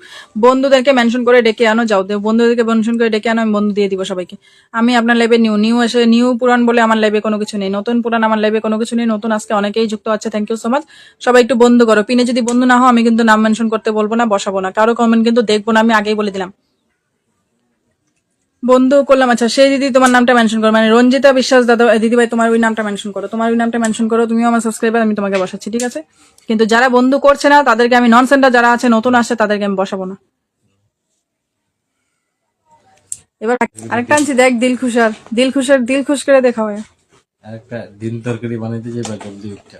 বন্ধুদেরকে মেনশন করে ডেকে আনো, যাও বন্ধুদেরকে মেনশন করে ডেকে আনো, আমি বন্ধু দিয়ে দিব সবাইকে। আমি আপনার লাইভে নিউ এসে নিউ পুরান বলে আমার লাইভে কোনো কিছু নেই, নতুন পুরান আমার লাইভে কোনো কিছু নেই, নতুন আজকে অনেকেই যুক্ত আছে, থ্যাংক ইউ সো মাচ। সবাই একটু বন্ধু করো, পিনে যদি বন্ধু না হও আমি কিন্তু নাম মেনশন করতে বলবো না, বসাবো না, কারো কমেন্ট কিন্তু দেখবো না, আমি আগেই বলে দিলাম। বন্ধু করলাম, আচ্ছা সেই দিদি তোমার নামটা মেনশন করো, মানে রঞ্জিতা বিশ্বাস দাদা দিদি ভাই তোমার ওই নামটা মেনশন করো, তোমার ওই নামটা মেনশন করো, তুমিও আমার সাবস্ক্রাইবার, আমি তোমাকে বসাচ্ছি, ঠিক আছে? কিন্তু যারা বন্ধু করছে না তাদেরকে আমি, নন সেন্টার যারা আছে নতুন আসছে তাদেরকে আমি বসাবো না। এবার আরেকটা আনছি দেখ, দিল খুশ করে দেখা হয়। আরেকটা ডিম তরকারি বানাইতে যাবে জলদি উঠটা।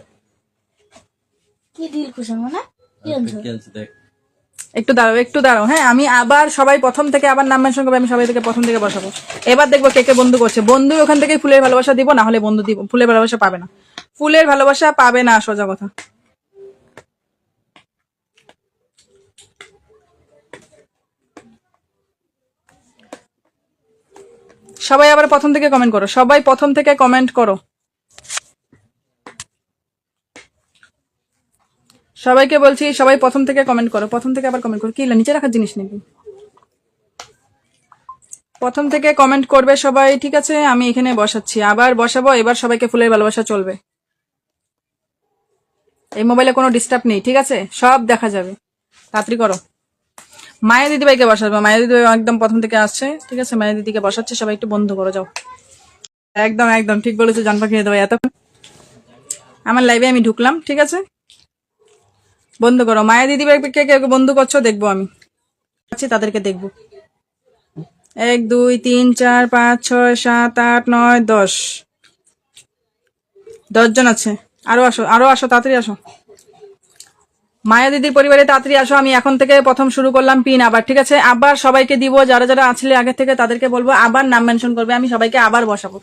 কি ডিল কুশন মানে কি আনছো? কি আছে দেখ। একটু দাঁড়াও, হ্যাঁ আমি আবার সবাই প্রথম থেকে আবার নাম মেনশন করবো, আমি সবাই থেকে প্রথম থেকে বসাবো। এবার দেখবো কে কে বন্ধু করছে, বন্ধু ওখান থেকে ফুলের ভালোবাসা দিব, না হলে বন্ধু দিব, ফুলের ভালোবাসা পাবে না, ফুলের ভালোবাসা পাবে না, সোজা কথা। সবাই আবার প্রথম থেকে কমেন্ট করো, সবাই প্রথম থেকে কমেন্ট করো, সবাইকে বলছি সবাই প্রথম থেকে কমেন্ট করো, প্রথম থেকে আবার কমেন্ট করো। কি নিচে রাখার জিনিস নাকি? প্রথম থেকে কমেন্ট করবে সবাই, ঠিক আছে? আমি এখানে বসাচ্ছি, আবার বসাবো, এবার সবাইকে ফুলের ভালোবাসা চলবে, এই মোবাইলে কোনো ডিস্টার্ব নেই, ঠিক আছে? সব দেখা যাবে, তাড়াতাড়ি করো। মায়া দিদিভাইকে বসাবো, মায়া দিদিভাই একদম প্রথম থেকে আসছে, ঠিক আছে? মায়া দিদিকে বসাচ্ছে, সবাই একটু বন্ধু করো, যাও। একদম একদম ঠিক বলেছো, জান পাখি দিদিভাই, এতক্ষণ আমার লাইভে আমি ঢুকলাম, ঠিক আছে? বন্ধু করো, মায়া দিদিভাইকে কে বন্ধু করছো দেখবো, আমি তাদেরকে দেখবো। 1 2 3 4 5 6 7 8 9 10 জন আছে। আরো আসো তাড়াতাড়ি আসো, মায়া দিদির পরিবারে তাড়াতাড়ি আসো। আমি এখন থেকে প্রথম শুরু করলাম পিন আবার, ঠিক আছে? আবার সবাইকে দিব, যারা যারা আসলে আগে থেকে তাদেরকে বলবো আবার নাম মেনশন করবে, আমি সবাইকে আবার বসাবো।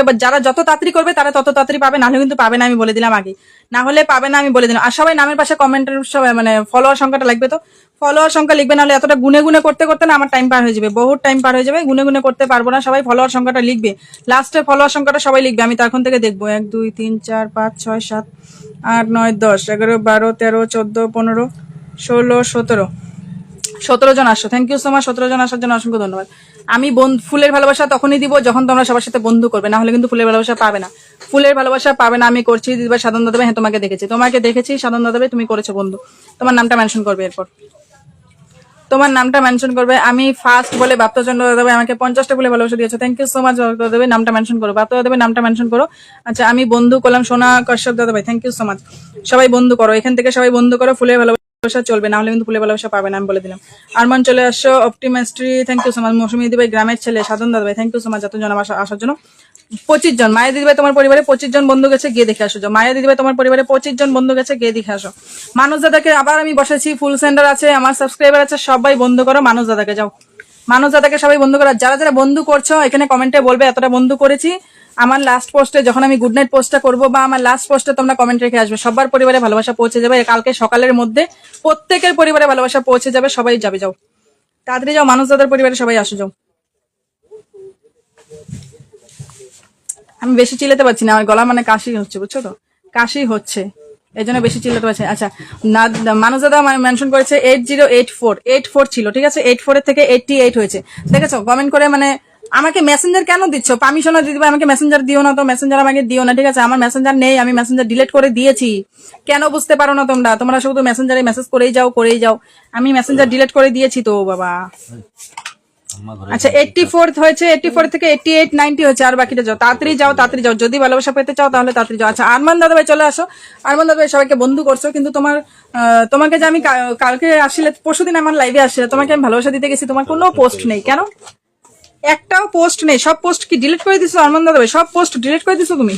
এবার যারা যত তাড়াতাড়ি করবে তারা তত তাড়াতাড়ি পাবে, নাহলে কিন্তু পাবে না, আমি বলে দিলাম আগে, না হলে পাবে না, আমি বলে দিলাম। আর সবাই নামের পাশে কমেন্টের সবাই মানে ফলোয়ার সংখ্যাটা লাগবে, তো ফলোয়ার সংখ্যা লিখবে, নাহলে এতটা গুনে করতে করতে না আমার টাইম পার হয়ে যাবে, বহুত টাইম পার হয়ে যাবে, গুনে করতে পারবো না। সবাই ফলোয়ার সংখ্যাটা লিখবে, লাস্টে ফলোয়ার সংখ্যাটা সবাই লিখবে, আমি তখন থেকে দেখবো। 1 2 3 4 5 6 7 8 9 10 11 12 13 14 15 16 17 জন আসো, থ্যাংক ইউ সো মাচ। 17 জন আসার জন্য অসংখ্য ধন্যবাদ। আমি ফুলের ভালোবাসা তখনই দিব যখন তোমরা সবার সাথে বন্ধু করবে, না হলে কিন্তু ফুলের ভালোবাসা পাবে না, ফুলের ভালোবাসা পাবে না। আমি করছি দিদিভাই, সাধন দাদাভাই, হ্যাঁ তোমাকে দেখেছি সাধন দাদাভাই, তুমি করেছো বন্ধু, তোমার নামটা মেনশন করবে, এরপর তোমার নামটা মেনশন করবে। আমি ফার্স্ট বলে বাপ্তচন্দ্র দাদাভাই আমাকে 50টা ফুলে ভালোবাসা দিয়েছো, থ্যাংক ইউ সো মাচ দাদাভাই, নামটা মেনশন করো, বাপ্ত দাদাভাই নামটা মেনশন করো। আচ্ছা আমি বন্ধু করলাম, সোনা কশ্যপ দাদাভাই, থ্যাংক ইউ সো মাচ। সবাই বন্ধু করো, এখান থেকে সবাই বন্ধু করো, ফুলের ভালোবাসা চলবে, না হলে কিন্তু ফুলের ভালোবাসা পাবে না, আমি বলে দিলাম। আরমান চলে আসো, অপটিমাস্ট্রি, থ্যাংক ইউ সো মাচ। মৌসুমী দিদিভাই গ্রামের ছেলে, সাধন দাদাভাই, থ্যাংক ইউ সো মাচ এতজন আসার জন্য। 25 জন। মায়া দিদিভাই তোমার পরিবারে 25 জন বন্ধু গেছে, গিয়ে দেখে আসো। মায়া দিদিভাই তোমার পরিবারে 25 জন বন্ধু গেছে, গিয়ে দেখে আসো। মানুষ দাদাকে আবার আমি বসেছি, ফুল সেন্টার আছে, আমার সাবস্ক্রাইবার আছে, সবাই বন্ধু করো, মানুষ দাদাকে যাও, মানুষ দাদাকে সবাই বন্ধু করো। যারা যারা বন্ধু করছো এখানে কমেন্টে বলবে এতটা বন্ধু করেছি। আমার লাস্ট পোস্টে যখন আমি গুড নাইট পোস্টটা করবো, বা আমার লাস্ট পোস্টে তোমরা কমেন্ট রেখে আসবে, সবার পরিবারে ভালোবাসা পৌঁছে যাবে, কালকে সকালের মধ্যে প্রত্যেকের পরিবারে ভালোবাসা পৌঁছে যাবে, সবাই যাবে, যাও তাড়াতাড়ি যাও, মানুষ দাদার পরিবারে সবাই আসো, যাও। আমি বেশি চিল্লাতে পারছি না, আমার গলা মানে কাশি হচ্ছে, বুঝছো তো, কাশি হচ্ছে, এই জন্য বেশি চিল্লাতে পারছি। আচ্ছা মানুষ দাদা মেনশন করেছে 8084 ছিল, ঠিক আছে? 84 এর থেকে 88 হয়েছে, দেখেছো? কমেন্ট করে মানে আমাকে মেসেঞ্জার কেন দিচ্ছ? পারমিশন দিদিভাই, আমাকে মেসেঞ্জার দিও না, তো মেসেঞ্জার আমাকে দিও না, ঠিক আছে? আমার মেসেঞ্জার নেই, আমি মেসেঞ্জার ডিলিট করে দিয়েছি, কেন বুঝতে পারো না তোমরা শুধু মেসেঞ্জারে মেসেজ করেই যাও, আমি মেসেঞ্জার ডিলিট করে দিয়েছি তো বাবা। আচ্ছা 84 হয়েছে, 84 থেকে 88 90 হয়েছে, আর বাকিটা যাও, তাড়াতাড়ি যাও, যদি ভালোবাসা পেতে চাও তাহলে তাড়াতাড়ি যাও। আচ্ছা আরমান দাদাভাই চলে আসো, আরমান দাদাভাই সবাইকে বন্ধু করছো, কিন্তু তোমাকে যে আমি কালকে আসলে পরশুদিন আমার লাইভে আসলে তোমাকে আমি ভালোবাসা দিতে গেছি, তোমার কোনো পোস্ট নেই, কেন? একটাও পোস্ট নেই, সব পোস্ট কি ডিলিট করে দিছো আরমান দাদাভাই? সব পোস্ট ডিলিট করে দিছো তুমি?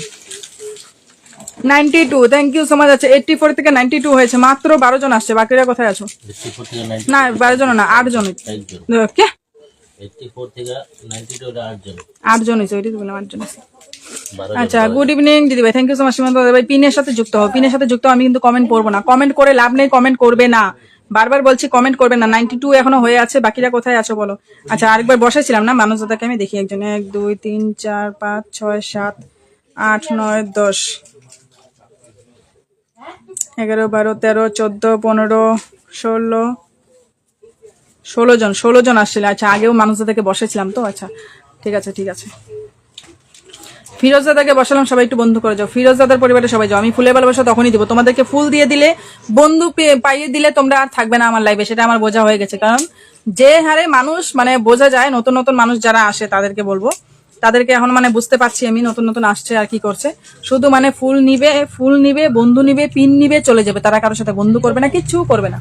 92, থ্যাংক ইউ সো মাচ। আচ্ছা 84 থেকে 92 হয়েছে, মাত্র 12 জন আসছে, বাকিরা কোথায় আছো? 84 থেকে 90 না 12 জন না, 8 জন। 8 জন। কে 84 থেকে 92 ওটা 8 জন। 8 জন হয়েছে, ওইটাই তো বললাম 8 জন আছে। 12 জন। আচ্ছা গুড ইভিনিং দিদি ভাই, থ্যাংক ইউ সো মাচ। সীমান্ত ভাই পিনের সাথে যুক্ত হও, পিনের সাথে যুক্ত হও। আমি কিন্তু কমেন্ট করবো না, কমেন্ট করে লাভ নেই, কমেন্ট করবে না, বারবার বলছি কমেন্ট করবে না। 92 এখনো হয়ে আছে, বাকিরা কোথায় আছো বলো। আচ্ছা আরেকবার বসেছিলাম না মানুষ দাদাকে, আমি দেখি একজন 1 2 3 4 5 6 7 8 9 10 11 12 13 14 15 16 জন আসছিল। আচ্ছা আগেও মানুষ দাদাকে বসেছিলাম তো। আচ্ছা ঠিক আছে ঠিক আছে। ফিরোজ দাদাকে বসালাম, সবাই একটু বন্ধু করে যাও। ফিরোজ দাদার পরিবারে সবাই যাও। আমি ফুলে ভালোবাসা তখনই দিব তোমাদেরকে, ফুল দিয়ে দিলে, বন্ধু পাইয়ে দিলে তোমরা আর থাকবে না আমার লাইফে, সেটা আমার বোঝা হয়ে গেছে। কারণ যে হারে মানুষ মানে বোঝা যায়, নতুন নতুন মানুষ যারা আসে তাদেরকে বলবো, তাদেরকে এখন মানে বুঝতে পারছি আমি, নতুন নতুন আসছে আর কি করছে, শুধু মানে ফুল নিবে, বন্ধু নিবে, পিন নিবে, চলে যাবে। তারা কারোর সাথে বন্ধু করবে না, কিচ্ছু করবে না,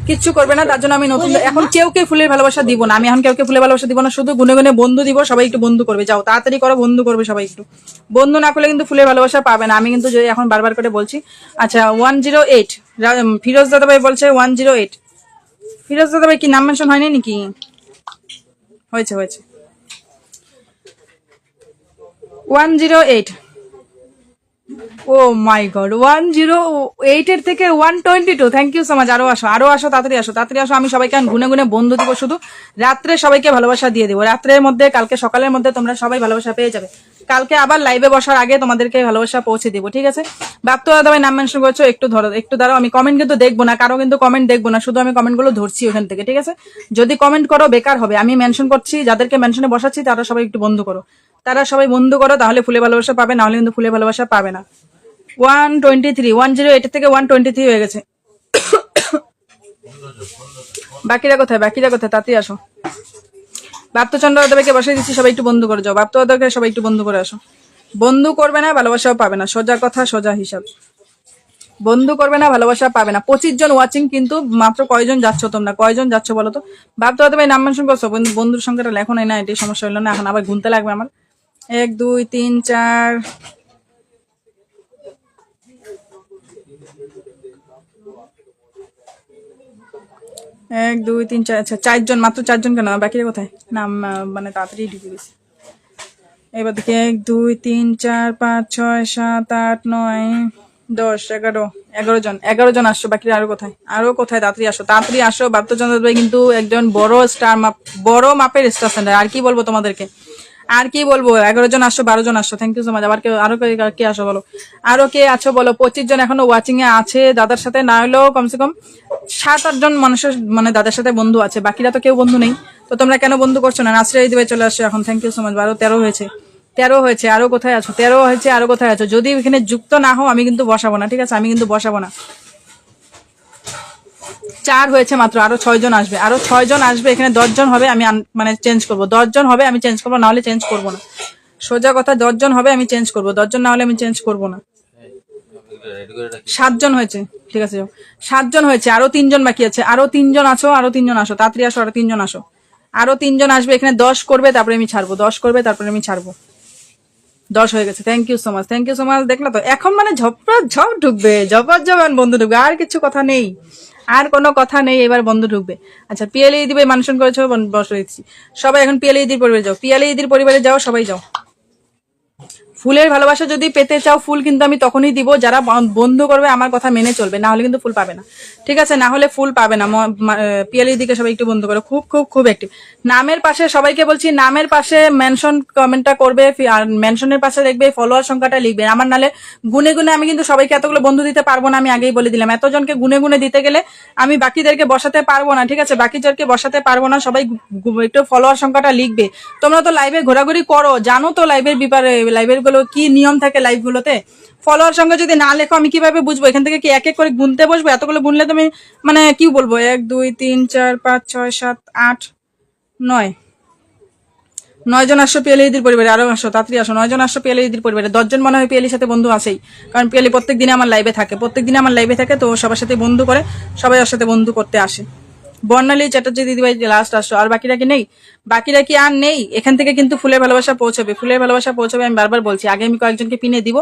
কিচ্ছু করবে না। তার জন্য আমি নতুন এখন কেউকে ফুলের ভালোবাসা দিব না, আমি এখন কাউকে ফুলের ভালোবাসা দিব না, শুধু গুনে গুনে বন্ধু দিব। সবাই একটু বন্ধু করবে, যাও তাড়াতাড়ি করো, বন্ধু করবে সবাই একটু। বন্ধু না করলে কিন্তু ফুলের ভালোবাসা পাবে না, আমি কিন্তু এখন বারবার করে বলছি। আচ্ছা 108 ফিরোজ দাদা ভাই বলছে 108। ফিরোজ দাদা ভাই কি নাম মেনশন হয়নি নাকি? হয়েছে হয়েছে। 108। ও মাই গড, 108 এর থেকে 122। Thank you so much. আরো আসো, তাড়াতাড়ি আসো। আমি সবাইকে গুনে গুনে বন্ধু দিব, শুধু রাত্রে সবাইকে ভালোবাসা দিয়ে দেবো। রাত্রের মধ্যে, কালকে সকালের মধ্যে তোমরা সবাই ভালোবাসা পেয়ে যাবে। কালকে আবার লাইভে বসার আগে তোমাদেরকে ভালোবাসা পৌঁছে দিব, ঠিক আছে? বাপ্তু দাদা ভাই নাম মেনশন করছো, একটু দাঁড়াও। আমি কমেন্ট কিন্তু দেখবো না, কারো কিন্তু কমেন্ট দেখবো না, শুধু আমি কমেন্ট গুলো ধরছি ওখান থেকে, ঠিক আছে? যদি কমেন্ট করো বেকার হবে। আমি মেনশন করছি, যাদেরকে মেনশনে বসাচ্ছি তারা সবাই একটু বন্ধু করো, তাহলে ফুলে ভালোবাসা পাবে, না হলে কিন্তু ফুলে ভালোবাসা পাবে না। 123, 108 থেকে 123 হয়ে গেছে। বাকিরা কোথায় তাড়াতাড়ি আসো। বাপ্তচন্দ্র দাদাকে বসাই দিচ্ছি, সবাই একটু বন্ধু করে যাও। বাপ্তু দাদাকে সবাই একটু বন্ধু করে আসো। বন্ধু করবে না, ভালোবাসাও পাবে না, সোজা কথা সোজা হিসাব। বন্ধু করবে না, ভালোবাসা পাবে না। 25 জন ওয়াচিং, কিন্তু মাত্র কয়জন যাচ্ছ তোমরা, কয়জন যাচ্ছ বলো তো? বাপ্তু দাদা ভাই নাম মেনশন করছো, বন্ধুর সংখ্যাটা লেখো নাই না, এটাই সমস্যা হলো না, এখন আবার গুনতে লাগবে আমার। 1 2 3 4 1 2 3 4। আচ্ছা 4 জন, মাত্র 4 জন কেন, বাকিরা কোথায়? নাম মানে তাড়াতাড়ি ঢুকে গেছে। এবার দেখি 1 2 3 4 5 6 7 8 9 10 11 জন। 11 জন আসছো, বাকিরা আরো কোথায়? তাড়াতাড়ি আসো। বাপ্তচন্দ্র ভাই কিন্তু একজন বড় বড় মাপের স্টার সেন্টার। আর কি বলবো তোমাদেরকে, 11 জন আসছো, 12 জন আসছো। Thank you so much. আবার কে আসো বলো, আরো কে আছো বলো? 25 জন এখনো ওয়াচিং এ আছে দাদার সাথে, না হলেও কমসে কম 7-8 জন মানুষের মানে দাদার সাথে বন্ধু আছে, বাকিরা তো কেউ বন্ধু নেই। তো তোমরা কেন বন্ধু করছো না? নাসরিয়া দিবে চলে আসছো এখন, থ্যাংক ইউ সো মাচ। 13 হয়েছে, আরো কোথায় আছো? 13 হয়েছে, আরো কোথায় আছো? যদি এখানে যুক্ত না হও আমি কিন্তু বসাবো না, ঠিক আছে? আমি কিন্তু বসাবো না। 4 হয়েছে মাত্র, আরো 6 জন আসবে, এখানে 10 জন হবে, আমি মানে চেঞ্জ করবো। 10 জন হবে আমি চেঞ্জ করবো, না হলে চেঞ্জ করবো না। সোজা কথা, 10 জন হবে আমি চেঞ্জ করবো, 10 জন না হলে আমি চেঞ্জ করবো না। 7 জন হয়েছে, ঠিক আছে 7 জন হয়েছে, আরো 3 জন বাকি আছে। আরো 3 জন আসো, তাড়াতাড়ি আসো, আরো 3 জন আসো। আরো 3 জন আসবে, এখানে 10 করবে তারপরে আমি ছাড়বো, 10 হয়ে গেছে। Thank you so much. দেখলা তো, এখন মানে ঝপ ঢুকবে, বন্ধু ঢুকবে, আর কিছু কথা নেই, আর কোনো কথা নেই, এবার বন্ধু ঢুকবে। আচ্ছা পিএলই দিবে মানুষজন করেছো, বসে দিচ্ছি। সবাই এখন পিএলই দির পরিবারে যাও, সবাই যাও। ফুলের ভালোবাসা যদি পেতে চাও, ফুল কিন্তু আমি তখনই দিব যারা বন্ধু করবে, আমার কথা মেনে চলবে, না হলে কিন্তু ফুল পাবে না, ঠিক আছে? না হলে ফুল পাবে না। পিএলই দিকে সবাই একটু বন্ধু করো, খুব অ্যাক্টিভ। নামের পাশে সবাইকে বলছি, নামের পাশে মেনশন কমেন্টটা করবে, আর মেনশনের পাশে দেখবে ফলোয়ার সংখ্যাটা লিখবে। আমার নালে গুনে আমি কিন্তু সবাইকে এতগুলো বন্ধু দিতে পারবো না, আমি আগেই বলে দিলাম। এতজনকে গুনে দিতে গেলে আমি বাকিদেরকে বসাতে পারবো না, ঠিক আছে? বাকিদেরকে বসাতে পারবো না। সবাই একটু ফলোয়ার সংখ্যাটা লিখবে। তোমরা তো লাইভে ঘোরাঘুরি করো, জানো তো লাইভের ব্যাপারে, লাইভের গুলো কি নিয়ম থাকে লাইভ গুলোতে। ফলোয়ার সঙ্গে যদি না লেখো আমি কিভাবে বুঝবো? এখান থেকে কি এক এক করে গুনতে বসবো? এতগুলো গুনলে তুমি মানে কি বলবো? 1 2 3 4 5 6 7 8 9 জন আসো পিএলইদির পরিবারে, আরো আসো, তাড়াতাড়ি আসো। 9 জন আসো পিএলইদির পরিবারে। 10 জন মনে হয় পিএলইর সাথে বন্ধু আছেই, কারণ পিএলই প্রত্যেক দিনে আমার লাইভে থাকে, তো সবার সাথে বন্ধু করে, সবাই ওর সাথে বন্ধু করতে আসে। বর্ণালী চ্যাটার্জি দিদিভাই লাস্ট আসো। আর বাকিরা কি নেই? বাকিরা কি আর নেই? এখান থেকে কিন্তু ফুলের ভালোবাসা পৌঁছবে, আমি বারবার বলছি। আগে আমি কয়েকজনকে পিনে দিব,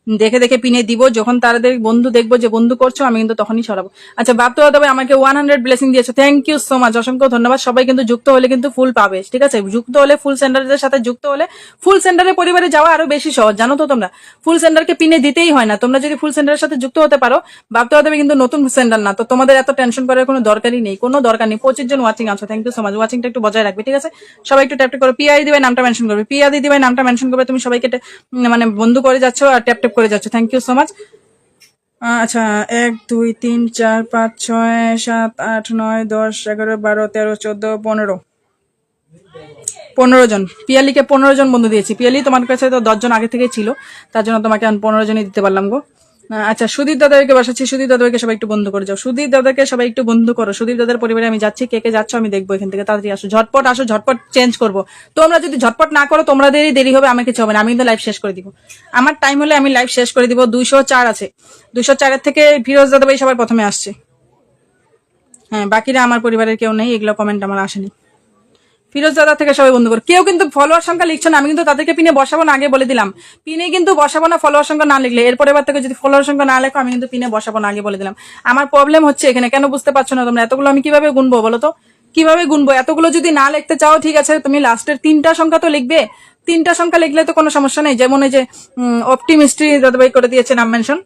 দেখে দেখে পিনে দিব, যখন তাদের বন্ধু দেখবো যে বন্ধু করছো আমি কিন্তু তখনই সরাবো। আচ্ছা বাপ্তু দাদা ভাই আমাকে 100 ব্লেসিং দিয়েছো, থ্যাংক ইউ সো মাচ, অসংখ্য ধন্যবাদ। সবাই কিন্তু যুক্ত হলে কিন্তু ফুল পাবে, ঠিক আছে? যুক্ত হলে ফুল সেন্টারের সাথে যুক্ত হলে ফুল সেন্টারের পরিবারে যাওয়া আরো বেশি সহজ, জানো তো তোমরা? ফুল সেন্টারকে পিনে দিতেই হয় না, তোমরা যদি ফুল সেন্টারের সাথে যুক্ত হতে পারো। বাপ্তু দাদা ভাই কিন্তু নতুন সেন্টার না, তো তোমাদের এত টেনশন করার কোনো দরকারই নেই, কোনো দরকার নেই। 25 জন ওয়াচিং আছো, থ্যাংক ইউ সো মাচ। ওয়াচিংটা একটু বজায় রাখবে, ঠিক আছে? সবাই একটু ট্যাপ ট্যাপ করো। পিয়া দিদি ভাই নামটা মেনশন করবে, পিয়া দিদি ভাই নামটা মেনশন করবে। তুমি সবাইকে মানে বন্ধু করে যাচ্ছ আর ট্যাপ ট্যাপ করে যাচ্ছ, থ্যাংক ইউ সো মাচ। আচ্ছা 1 2 3 4 5 6 7 8 9 10 11 12 13 14 15 জন। পিয়ালিকে 15 জন বন্ধু দিয়েছি। পিয়ালি তোমার কাছে তো 10 জন আগে থেকে ছিল, তার জন্য তোমাকে 15 জনই দিতে পারলাম গো। আচ্ছা সুদীপ দাদাকে বসাচ্ছি, সুদীপ দাদাকে সবাই একটু বন্ধু করে যাও, সুদীপ দাদাকে সবাই একটু বন্ধু করো। সুদীপ দাদার পরিবারে আমি যাচ্ছি, কে কে যাচ্ছ আমি দেখবো এখান থেকে, তাড়াতাড়ি আসো, ঝটপট আসো, ঝটপট চেঞ্জ করবো। তোমরা যদি ঝটপট না করো তোমাদেরই দেরি হবে, আমার কিছু হবে না, আমি কিন্তু লাইভ শেষ করে দিব। আমার টাইম হলে আমি লাইভ শেষ করে দিব। 204 আছে, 204 থেকে ফিরোজ দাদা ভাই সবার প্রথমে আসছে। হ্যাঁ বাকিরা আমার পরিবারের কেউ নেই, এগুলো কমেন্ট আমার আসেনি। ফিরোজ দাদা থেকে সবাই বন্ধু করো। কেউ কিন্তু ফলোয়ার সংখ্যা লিখছো না, আমি কিন্তু তাদেরকে পিনে বসাবো না, আগে বলে দিলাম। পিনে কিন্তু বসাবো না ফলোয়ার সংখ্যা না লিখলে, এরপরে বার থেকে যদি ফলোয়ার সংখ্যা না লেখো আমি কিন্তু পিনে বসাবো না, আগে বলে দিলাম। আমার প্রবলেম হচ্ছে এখানে, কেন বুঝতে পারছো না তোমরা? এতগুলো আমি কিভাবে গুনবো বলো তো, কিভাবে গুনবো? এতগুলো যদি না লিখতে চাও ঠিক আছে, তুমি লাস্টের 3টা সংখ্যা তো লিখবে। 3টা সংখ্যা লিখলে তো কোনো সমস্যা নেই, যেমন এই যে অপটিমিস্ট্রি দাদাভাই করে দিয়েছে নাম মেনশন,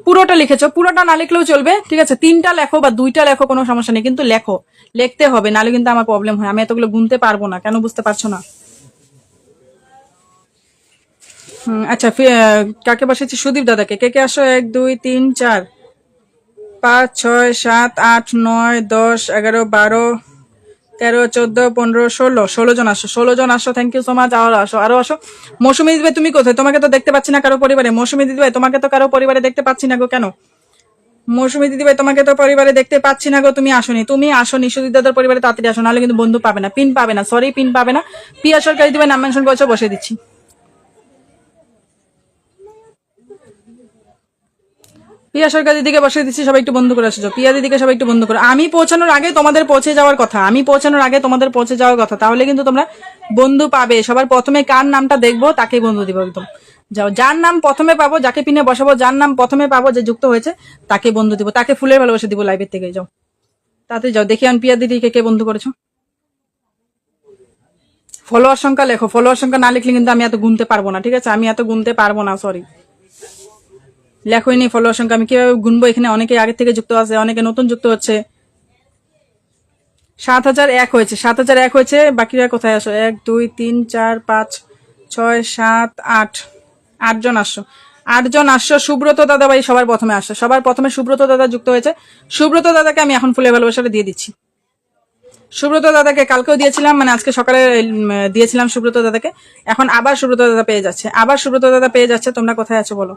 পুরোটা লিখেছো, পুরোটা না লিখলেও চলবে, ঠিক আছে? 3টা লেখো বা 2টা লেখো, কোনো সমস্যা নেই, কিন্তু লেখো, লিখতে হবে, নাহলে কিন্তু আমার প্রবলেম হয়, আমি এতগুলো গুনতে পারবো না। কেন বুঝতে পারছো না? আচ্ছা কাকে বসেছি? সুদীপ দাদাকে। কে কে আসো? 1 2 3 4 5 6 7 8 9 10 11 12 13 14 15 16 জন আসো, 16 জন আসো, থ্যাংক ইউ সো মাচ। আরো আসো, আরো আসো। মৌসুমী দিদি ভাই তুমি কোথায়? তোমাকে তো দেখতে পাচ্ছি না কারো পরিবারে। মৌসুমী দিদি ভাই তোমাকে তো কারো পরিবারে দেখতে পাচ্ছি না গো, কেন? মৌসুমী দিদি ভাই তোমাকে তো পরিবারে দেখতে পাচ্ছি না গো, তুমি আসোনি, তুমি আসোনি। সুদীপ দাদার পরিবারে তাড়াতাড়ি আসো, নাহলে কিন্তু বন্ধু পাবে না, পিন পাবে না, সরি পিন পাবে না। পিয়া সরকারি দিদি ভাই নাম মেনশন করেছো, বসে দিচ্ছি। পিয়া সরকার দিদিকে বসে দিচ্ছি, সবাই একটু বন্ধ করে আসছো। পিয়া দিদিকে সবাই একটু বন্ধ করো। আমি পৌঁছানোর আগে তোমাদের পৌঁছে যাওয়ার কথা, আমি পৌঁছানোর আগে তোমাদের পৌঁছে যাওয়ার কথা, তাহলে কিন্তু তোমরা বন্ধু পাবে। সবার প্রথমে কার নামটা দেখবো তাকেই বন্ধু দিব একদম। যাও, যার নাম প্রথমে পাবো, যাকে পিনে বসাবো, যার নাম প্রথমে পাবো যে যুক্ত হয়েছে তাকে বন্ধু দিব, তাকে ফুলের ভালোবাসা দিব লাইভের থেকে। যাও তাতে যাও, দেখি আমি পিয়া দিদিকে কে বন্ধু করেছো। ফলোয়ার সংখ্যা লেখো, ফলোয়ার সংখ্যা না লিখলে কিন্তু আমি এত গুনতে পারবো না, ঠিক আছে? আমি এত গুনতে পারবো না, সরি। লেখোই নি ফলোয়ার সংখ্যা, আমি কিভাবে গুনবো? এখানে অনেকে আগে থেকে যুক্ত আছে, অনেকে নতুন যুক্ত হচ্ছে। 7001 হয়েছে, 7001 হয়েছে। বাকিরা কোথায় আসো? 1 2 3 4 5 6 7 8 8 জন আসছো, 8 জন আসছো। সুব্রত দাদা ভাই সবার প্রথমে আসছো, সবার প্রথমে সুব্রত দাদা যুক্ত হয়েছে। সুব্রত দাদাকে আমি এখন ফুলের ভালোবাসাটা দিয়ে দিচ্ছি। সুব্রত দাদাকে কালকেও দিয়েছিলাম, মানে আজকে সকালে দিয়েছিলাম সুব্রত দাদাকে, এখন আবার সুব্রত দাদা পেয়ে যাচ্ছে, আবার সুব্রত দাদা পেয়ে যাচ্ছে। তোমরা কোথায় আছো বলো?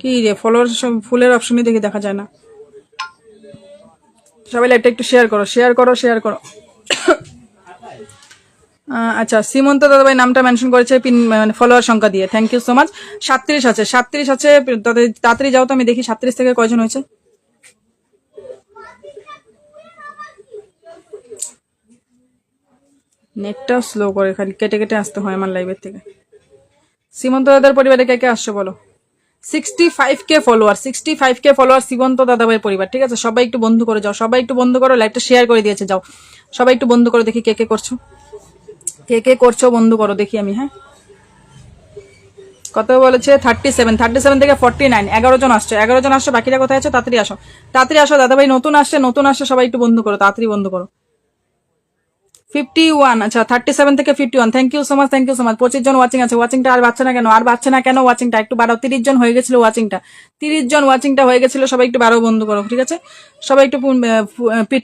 কি রে, ফলোয়ার ফুলের অপশনই দেখি দেখা যায় না। সবাই লাইভটা একটু শেয়ার করো, শেয়ার করো, শেয়ার করো। আচ্ছা সীমন্ত দাদাভাই নামটা মেনশন করেছে পিন মানে ফলোয়ার সংখ্যা দিয়ে, থ্যাংক ইউ সো মাচ। 37 আছে, 37 আছে, তাড়াতাড়ি যাও তো, আমি দেখি 37 থেকে কয়জন হয়েছে। নেটটা স্লো করে, খালি কেটে কেটে আসতে হয় আমার লাইভের থেকে। সীমন্ত দাদার পরিবারে কে কে আসছো বলো? 65K ফলোয়ার, 65K ফলোয়ার সীমন্ত দাদাভাইয়ের পরিবার, ঠিক আছে? সবাই একটু বন্ধু করে যাও, সবাই একটু বন্ধু করো, লাইভটা শেয়ার করে দিয়েছে। যাও সবাই একটু বন্ধু করো, দেখি কে কে করছো, কে কে করছো বন্ধু করো দেখি আমি। হ্যাঁ কত বলেছে? 37 থেকে 49, 11 জন আসছে, 11 জন আসছে। বাকিরা কোথায় আছে? তাড়াতাড়ি আসো, তাড়াতাড়ি আসো। দাদাভাই নতুন আসছে, নতুন আসছে, সবাই একটু বন্ধু করো, তাড়াতাড়ি বন্ধু করো। 51, আচ্ছা 37 থেকে 51, thank you so much, thank you so much. 25 জন ওয়াচিং আছে, ওয়াচিংটা আর বাড়ছে না কেন? আর বাড়ছে না কেন? ওয়াচিংটা একটু বাড়াও। 30 জন হয়ে গেছিল ওয়াচিংটা, 30 জন ওয়াচিংটা হয়ে গেছিল। সবাই একটু বাড়াও, বন্ধু করো, ঠিক আছে? সবাই একটু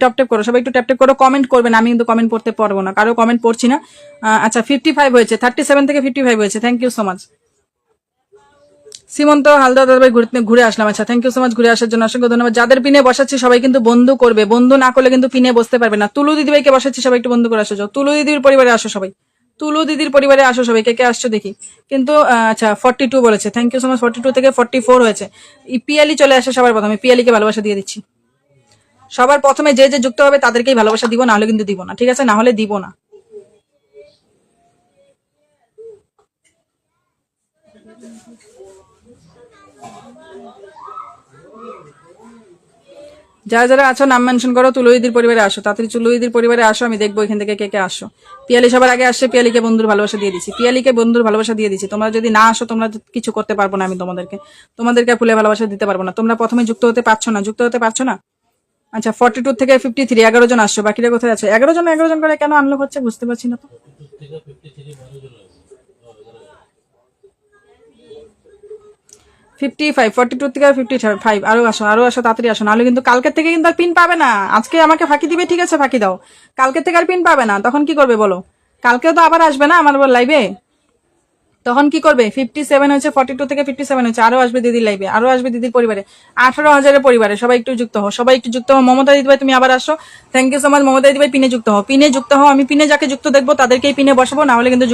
টপ টেপ করো, সবাই একটু ট্যাপ টেপ করো। কমেন্ট করবে না, আমি কিন্তু কমেন্ট পড়তে পারবো না, কারো কমেন্ট পড়ছি না। আচ্ছা 55 হয়েছে, 37 থেকে 55 হয়েছে, থ্যাংক ইউ সো মাচ। সীমন্ত হালদার দাদাভাই ঘুরে আসলাম, আচ্ছা থ্যাংক ইউ সো মাচ, ঘুরে আসার জন্য অসংখ্য ধন্যবাদ। যাদের পিনে বসাচ্ছি সবাই কিন্তু বন্ধু করবে, বন্ধু না করলে কিন্তু পিনে বসতে পারবে না। তুলু দিদিভাইকে বসাচ্ছি, সবাই একটু বন্ধু করে আসো। যাও তুলু দিদির পরিবারে আসো সবাই, তুলু দিদির পরিবারে আসো সবাই, কে কে আসছো দেখি। কিন্তু আচ্ছা 42 বলেছে, থ্যাংক ইউ সো মাচ। 42 থেকে 44 হয়েছে। পিয়ালি চলে আসে সবার প্রথমে, পিয়ালিকে ভালোবাসা দিয়ে দিচ্ছি। সবার প্রথমে যে যে যুক্ত হবে তাদেরকেই ভালোবাসা দিব, না হলে কিন্তু দিব না, ঠিক আছে? না হলে দিব না। যারা যারা আছো নাম মেনশন করো, তুলুইদির পরিবারে আসো, তাড়াতাড়ি তুলুইদির পরিবারে আসো, আমি দেখবো এখান থেকে কে কে আসো। পিয়ালি সবার আগে আসছে, পিয়ালিকে বন্ধুর ভালোবাসা দিয়ে দিচ্ছি, পিয়ালিকে বন্ধুর ভালোবাসা দিয়ে দিচ্ছি। তোমরা যদি না আসো তোমরা কিছু করতে পারবো না, আমি তোমাদেরকে ফুলে ভালোবাসা দিতে পারবো না। তোমরা প্রথমে যুক্ত হতে পারছো না। আচ্ছা 42 থেকে 53 11 জন আসছো, বাকিরা কোথায় আছে? 11 জন করে কেন আনলক হচ্ছে বুঝতে পারছি না তো। 55 42 থেকে 55 আরো আসো তাড়াতাড়ি আসো, নাহলে কিন্তু কালকের থেকে কিন্তু আর পিন পাবে না। আজকে আমাকে ফাঁকি দিবে, ঠিক আছে ফাঁকি দাও, কালকের থেকে আর পিন পাবে না। তখন কি করবে বলো? কালকেও তো আবার আসবে না আমার লাইভে, তখন কি করবে? 57 হয়েছে, 42 থেকে 57 হয়েছে, আরো আসবে দিদির লাইভে, আরো আসবে দিদির পরিবারে, 18,000-এর পরিবারে। সবাই একটু যুক্ত হও। মমতা দিদি ভাই তুমি আবার আসো, thank you so much. Mamata দিদি ভাই পিনে যুক্ত হও, আমি পিনে যাকে যুক্ত দেখবো তাদেরকেই পিনে বসাবো, না হলে কিন্তু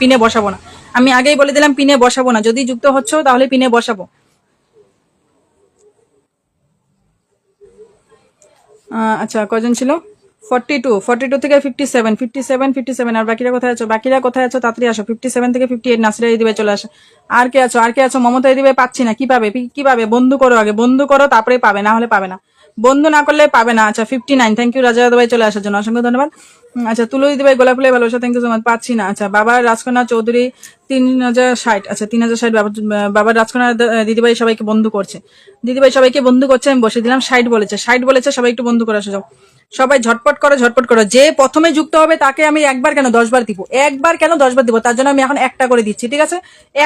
পিনে বসাবো না। আমি আগেই বলে দিলাম পিনে বসাবো না, যদি যুক্ত হচ্ছ তাহলে পিনে বসাবো। আচ্ছা কয়জন ছিল? 42 থেকে 57 আর বাকিরা কোথায় আছো? তাড়াতাড়ি আসো। 57 থেকে 58 নাসিরা দিদি ভাই চলে আসো। আর কে আছো? মমতা দিদি ভাই পাচ্ছি না, কিভাবে? বন্ধু করো আগে, বন্ধু করো তারপরে পাবে, না হলে পাবে না, বন্ধু না করলে পাবে না। আচ্ছা 59, থ্যাংক ইউ রাজা দাদা ভাই চলে আসার জন্য, অসংখ্য ধন্যবাদ। আচ্ছা তুলো দিদি ভাই গোলাপ ফুলে ভালোবাসা, থ্যাংক ইউ সো মাচ। পাচ্ছি না। আচ্ছা বাবার রাজকন্যা চৌধুরী 3060, আচ্ছা 3060 বাবার রাজকন্যা দিদিভাই সবাইকে বন্ধু করছে, আমি বসে দিলাম। 60 বলেছে, সবাই একটু বন্ধু করে আসো যাও। সবাই ঝটপট করো। যে প্রথমে যুক্ত হবে তাকে আমি একবার কেন 10 বার দিব, তার জন্য আমি এখন একটা করে দিচ্ছি, ঠিক আছে?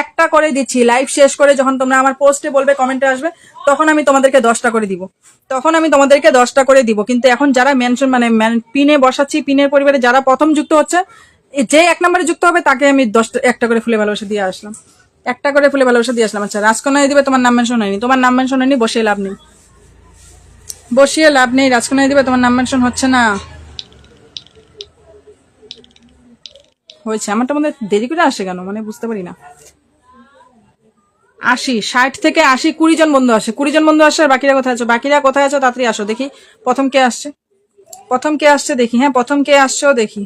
একটা করে দিচ্ছি। লাইভ শেষ করে যখন তোমরা আমার পোস্টে বলবে, কমেন্টে আসবে, তখন আমি তোমাদেরকে 10টা করে দিব। কিন্তু এখন যারা মেনশন পিনে বসাচ্ছি, পিনের পরিবারে যারা প্রথম যুক্ত হচ্ছে, যে 1 নম্বরে যুক্ত হবে তাকে আমি একটা করে ফুলে ভালোবাসা দিয়ে আসলাম, আচ্ছা রাজকন্যা দিবে, তোমার নাম মেনশন হয়নি, বসিয়ে লাভ নেই। রাজকন্যা দিবে, তোমার নাম মেনশন হচ্ছে না। হয়েছে আমারটা মধ্যে দেরি করে আসে কেন, বুঝতে পারি না। 60 থেকে 80 20 জন বন্ধু আসে, আর বাকিরা কোথায় আছো? তাড়াতাড়ি আসো দেখি প্রথম কে আসছে, দেখি। হ্যাঁ প্রথম কে আসছো দেখি।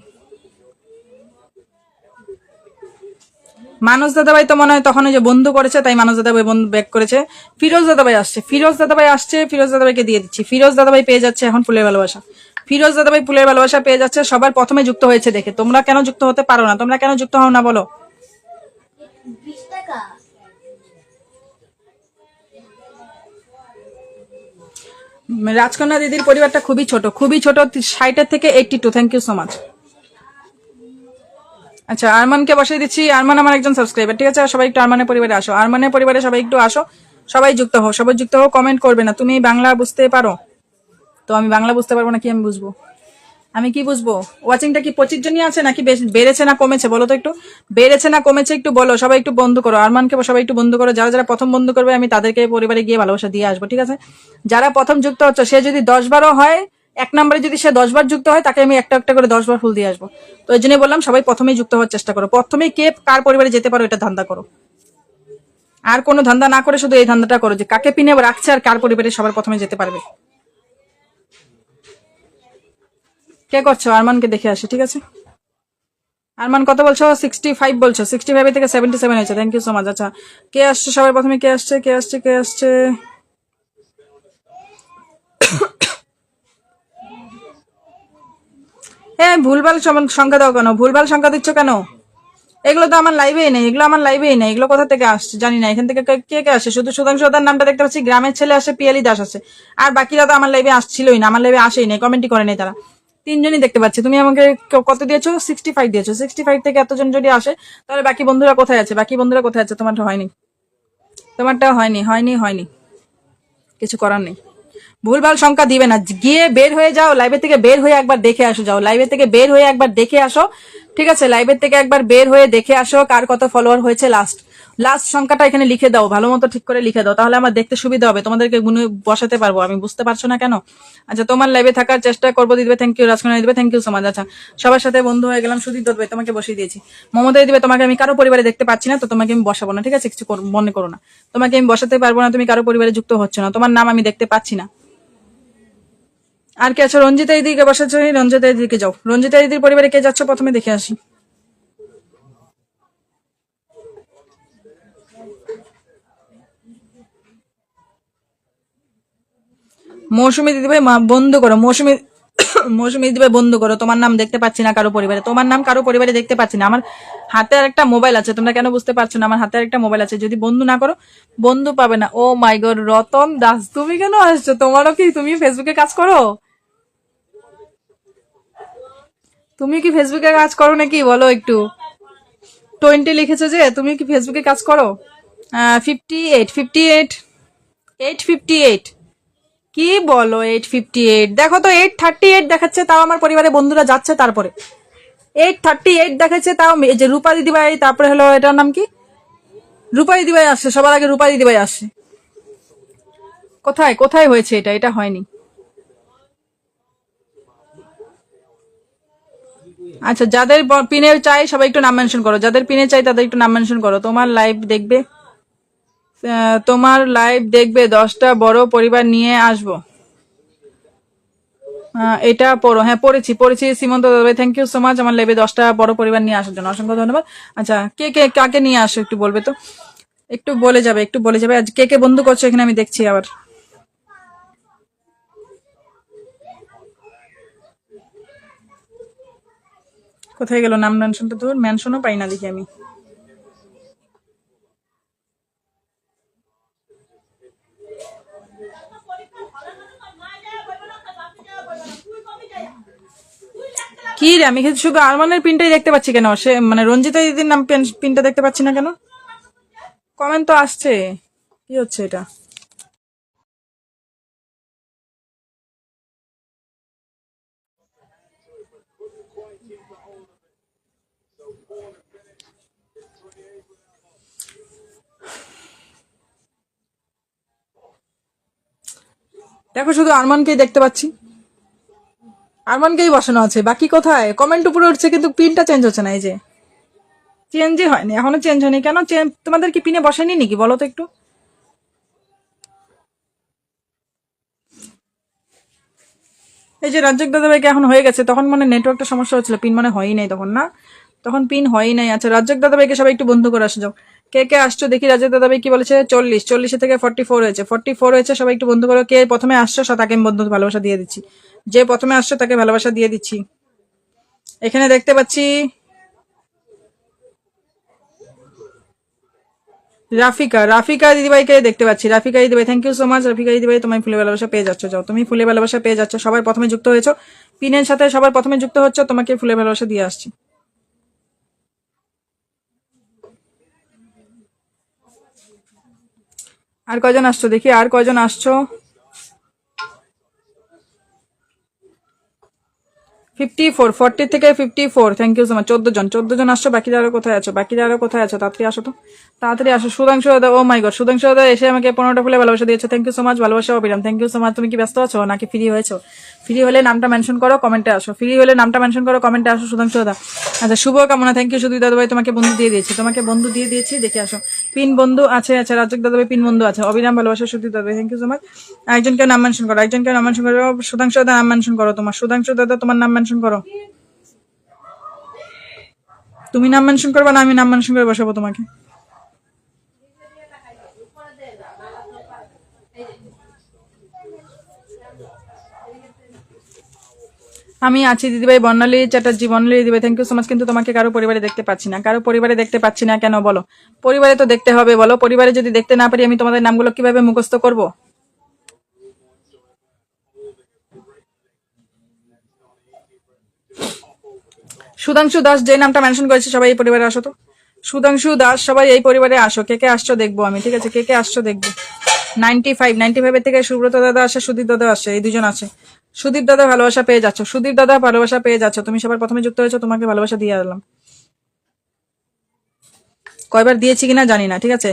মানস দাদাভাই তো মনে হয় তখন ওই যে বন্ধু করেছে, তাই মানস দাদাভাই বন্ধু ব্যাক করেছে। ফিরোজ দাদাভাই আসছে, ফিরোজ দাদাভাইকে দিয়ে দিচ্ছি। ফিরোজ দাদাভাই পেয়ে যাচ্ছে এখন ফুলের ভালোবাসা, পেয়ে যাচ্ছে। সবার প্রথমে যুক্ত হয়েছে দেখে তোমরা কেন যুক্ত হতে পারো না? তোমরা কেন যুক্ত হও না বলো? রাজকন্যা দিদির পরিবারটা খুবই ছোট, 60 থেকে 82, থ্যাংক ইউ সো মাচ। আচ্ছা আরমানকে বসাই দিচ্ছি, আরমান আমার একজন সাবস্ক্রাইবার, ঠিক আছে? সবাই একটু আরমানের পরিবারে আসো, সবাই একটু আসো, সবাই যুক্ত হও, কমেন্ট করবে না। তুমি বাংলা বুঝতে পারো তো? আমি বাংলা বুঝতে পারবো না, কি আমি বুঝবো? আমি কি বুঝবো? ওয়াচিংটা কি 25 জনই আছে নাকি বেড়েছে না কমেছে বলো তো? একটু বেড়েছে না কমেছে একটু বলো। সবাই একটু বন্ধু করো, আরমানকে সবাই একটু বন্ধু করো। যারা প্রথম বন্ধু করবে আমি তাদেরকে পরিবারে গিয়ে ভালোবাসা দিয়ে আসবো, ঠিক আছে? যারা প্রথম যুক্ত হচ্ছে, সে যদি 10 বারও হয়, 1 নম্বরে যদি সে 10 বার যুক্ত হয়, তাকে আমি একটা করে 10 বার ফুল দিয়ে আসবো। তো এই জন্যই বললাম সবাই প্রথমেই যুক্ত হওয়ার চেষ্টা করো। প্রথমেই কে কার পরিবারে যেতে পারো এটা ধান্দা করো, আর কোনো ধান্দা না করে শুধু এই ধান্দাটা করো যে কাকে পিনে রাখছে আর কার পরিবারে সবার প্রথমে যেতে পারবে। কে করছো? আরমানকে দেখে আসি, ঠিক আছে? আরমান কত বলছো? 65 বলছো, 65 থেকে 77 হয়েছে, থ্যাংক ইউ সো মাচ। আচ্ছা কে আসছে সবার প্রথমে? কে আসছে? ভুলভাল সংখ্যা দাও কেন? ভুলভাল সংখ্যা দিচ্ছ কেন? এগুলো তো আমার লাইভেই নেই, এগুলো কোথা থেকে আসছে জানি না। এখান থেকে কে আসে? শুধু সুধাংশু দার নামটা দেখতে পাচ্ছি, গ্রামের ছেলে আসে, পিয়ালি দাস আসে, আর বাকিরা তো আমার লাইভে আসছিলই না, আমার লাইভে আসেই নাই, কমেন্টই করে নেই তারা। 3 জনই দেখতে পাচ্ছি। তুমি আমাকে কত দিয়েছো? 65 দিয়েছো। 65 থেকে এতজন যদি আসে, তাহলে বাকি বন্ধুরা কোথায় আছে? তোমারটা হয়নি, কিছু করার নেই। ভুলভাল সংখ্যা দিবে না, গিয়ে বের হয়ে যাও, লাইভের থেকে বের হয়ে একবার দেখে আসো, ঠিক আছে? লাইভের থেকে একবার বের হয়ে দেখে আসো কার কত ফলোয়ার হয়েছে। লাস্ট সংখ্যাটা এখানে লিখে দাও, ভালো মতো ঠিক করে লিখে দাও, তাহলে আমার দেখতে সুবিধা হবে, তোমাদেরকে গুনে বসাতে পারবো আমি। বুঝতে পারছো না কেন? আচ্ছা তোমার লাইভে থাকার চেষ্টা করবো দিদিবে, থ্যাংক ইউ। রাজকন্যা দিদিবে, থ্যাংক ইউ সো মাচ। আচ্ছা সবার সাথে বন্ধু হয়ে গেলাম। সুদীপ দত্ত ভাই তোমাকে বসিয়ে দিয়েছি। মমতা দিদিবে, তোমাকে আমি কারো পরিবারে দেখতে পাচ্ছি না, তো তোমাকে আমি বসাবো না, ঠিক আছে? কিছু মনে করো না, তোমাকে আমি বসাতে পারবো না, তুমি কারো পরিবারে যুক্ত হচ্ছে না, তোমার নাম আমি দেখতে পাচ্ছি না। আর কে আছো? রঞ্জিতা দিদিকে বসাচ্ছ, রঞ্জিতা দিদিকে যাও। রঞ্জিতা দিদির পরিবারে কে যাচ্ছ প্রথমে দেখে আসি। মৌসুমী দিদিভাই বন্ধ করো, মৌসুমী দিদিভাই বন্ধ করো, তোমার নাম দেখতে পাচ্ছি না কারো পরিবারে, তোমার নাম কারো পরিবারে দেখতে পাচ্ছি না। আমার হাতে আর একটা মোবাইল আছে, তোমরা কেন বুঝতে পারছো না? আমার হাতে আর একটা মোবাইল আছে, যদি বন্ধু না করো বন্ধু পাবে না। ও মাই গড, রতন দাস তুমি কেন আসছো? তোমারও কি, তুমি ফেসবুকে কাজ করো? তুমি কি ফেসবুকে কাজ করো নাকি বলো একটু? 20 লিখেছো যে, তুমি কি ফেসবুকে কাজ করো? 858 কি বলো? 858 দেখো তো, 838 দেখাচ্ছে, তাও আমার পরিবারে বন্ধুরা যাচ্ছে। তারপরে 838 দেখাচ্ছে, তাও এই যে রূপা দিদিভাই, তারপরে হলো এটার নাম কি, রূপা দিদিভাই আসছে সবার আগে, রূপা দিদিভাই আসছে। কোথায় কোথায় হয়েছে এটা? এটা হয়নি। আচ্ছা, যাদের পিনে চাই সবাই একটু নাম মেনশন করো, যাদের পিনে চাই তাদের একটু নাম মেনশন করো। তোমার লাইভ দেখবে, 10টা বড় পরিবার নিয়ে আসবো। এটা পড়ো। হ্যাঁ, পড়েছি সীমন্ত দাদাভাই, থ্যাংক ইউ সো মাচ আমার লাইভে 10টা বড় পরিবার নিয়ে আসার জন্য, অসংখ্য ধন্যবাদ। আচ্ছা, কে কে কাকে নিয়ে আসো একটু বলবে তো, একটু বলে যাবে আজ কে কে বন্ধু করছো এখানে, আমি দেখছি আবার। কোথায় গেল নাম মেনশনটা? তোর মেনশনও পাই না দেখি আমি। কি রে, আমি শুধু আরমানের পিনটাই দেখতে পাচ্ছি কেন? সে মানে রঞ্জিতা দিদির নাম পিনটা দেখতে পাচ্ছি না কেন? কমেন্ট তো আসছে, কি হচ্ছে এটা? দেখো, শুধু আরমানকেই দেখতে পাচ্ছি, আরমানকেই বসানো আছে, বাকি কোথায়? কমেন্ট উপরে উঠছে কিন্তু পিনটা চেঞ্জ হচ্ছে না। এই যে চেঞ্জই হয়নি, এখনো চেঞ্জ হয়নি কেন? তোমাদের কি পিনে বসায়নি নাকি বলো তো একটু? এই যে রাজ্জাক দাদাভাইকে এখন হয়ে গেছে, তখন মানে নেটওয়ার্কটা সমস্যা হচ্ছিল, পিন মানে হয়ই নাই তখন, না তখন পিন হয়ই নাই। আচ্ছা, রাজ্জাক দাদাভাইকে সবাই একটু বন্ধু করে আসে যাও। কে কে আসছো দেখি। রাজ্জাক দাদাভাই কি বলেছে? 40 থেকে 44 হয়েছে, 44 হয়েছে, সবাই একটু বন্ধু করো। কে প্রথমে আসছো তাকে আমি বন্ধু ভালোবাসা দিয়ে দিচ্ছি, যে প্রথমে আসছো তাকে ভালোবাসা দিয়ে দিচ্ছি। এখানে দেখতে পাচ্ছি রাফিকা দিদিভাইকে দেখতে পাচ্ছি। রাফিকা দিদিভাই, thank you so much. Rafika দিদিভাই, তুমি ফুলে ভালোবাসা পেয়ে যাচ্ছ, যাও তুমি ফুলে ভালোবাসা পেয়ে যাচ্ছ, সবার প্রথমে যুক্ত হয়েছো, পিনের সাথে সবার প্রথমে যুক্ত হচ্ছে, তোমাকে ফুলে ভালোবাসা দিয়ে আসছি। আর কয়জন আসছো দেখি, আর কয়জন আসছো? 40 থেকে 54, থ্যাংক ইউ সো মাচ। 14 জন আসছো, বাকিরা আরো কোথায় আছো? তাড়াতাড়ি আসো তো, তাড়াতাড়ি আসো। সুধাংশু দাদা, ও মাই গড, সুধাংশু দাদা এসে আমাকে 15টা ফুলে ভালোবাসা দিয়েছে, থ্যাংক ইউ সো মাচ। ভালোবাসা অবিরাম, থ্যাংক ইউ সো মাচ। তুমি কি ব্যস্ত আছো নাকি ফ্রি হয়েছো? ফ্রি হলে নামটা মেনশন করো, কমেন্টে আসো। কমেন্টে আসো সুধাংশু দাদা। আচ্ছা, শুভ কামনা, থ্যাংক ইউ সুদীপ দাদাভাই, তোমাকে বন্ধু দিয়ে দিয়েছি, দেখে আসো। পিন বন্ধু আছে, আচ্ছা রাজ্জাক দাদাভাই পিন বন্ধু আছে। অবিরাম ভালোবাসা সুদীপ দাদাভাই, থ্যাংক ইউ সো মাচ। একজনকে নাম মেনশন করো, সুধাংশু দাদা নাম মেনশন করো, সুধাংশু দাদা তোমার নাম মেনশন করো। তুমি নাম মেনশন করবে না আমি নাম মেনশন করে বসাবো তোমাকে? আমি আছি দিদিভাই। বর্ণালী চ্যাটার্জি, বর্ণালী দিদিভাই, থ্যাংক ইউ সো মাচ। কিন্তু তোমাকে কারো পরিবারে দেখতে পাচ্ছি না, কেন বলো? পরিবারে তো দেখতে হবে, বলো। পরিবারে যদি দেখতে না পারি আমি তোমাদের নামগুলো কিভাবে মুখস্থ করব? সুধাংশু দাস যে নামটা মেনশন করেছে, সবাই এই পরিবারে আসো তো। সুধাংশু দাস, সবাই এই পরিবারে আসো। কে কে আসছো দেখবো আমি, ঠিক আছে? কে কে আসছো দেখবো। 95 থেকে সুব্রত দাদা আসে, সুদীপ দাদা আসে, এই দুজন আছে। সুদীপ দাদা ভালোবাসা পেয়ে যাচ্ছ, তুমি সবার প্রথমে যুক্ত হয়েছো, তোমাকে ভালোবাসা দিয়ে দিলাম। কয়বার দিয়েছি কিনা জানি না, ঠিক আছে?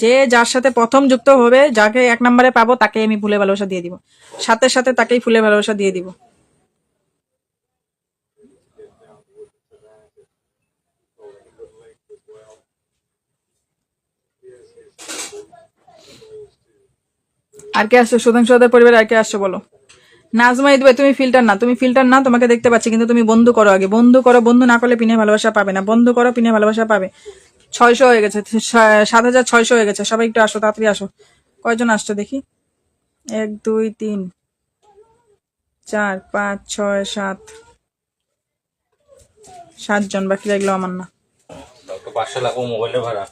যে যার সাথে প্রথম যুক্ত হবে, যাকে 1 নম্বরে পাবো তাকে আমি ফুলে ভালোবাসা দিয়ে দিব, সাথে সাথে তাকেই ফুলে ভালোবাসা দিয়ে দিব। আর কে আসছো? সুধাংশু দাদার পরিবারে আর কে আসছো বলো? নাজমা ইদবে, তুমি ফিল্টার না, তোমাকে দেখতে পাচ্ছি, কিন্তু তুমি বন্ধু করো আগে, বন্ধু না করলে পিনে ভালোবাসা পাবে না। বন্ধু করো, পিনে ভালোবাসা পাবে। 600 হয়ে গেছে, 7600 হয়ে গেছে, সবাই একটু আসো, তাড়াতাড়ি আসো। কয়জন আসছো দেখি? 1 2 3 4 5 6 7 7 জন, বাকি লাগলো আমার না। দাও তো 500 লাগবো মোবাইলে ভাড়া।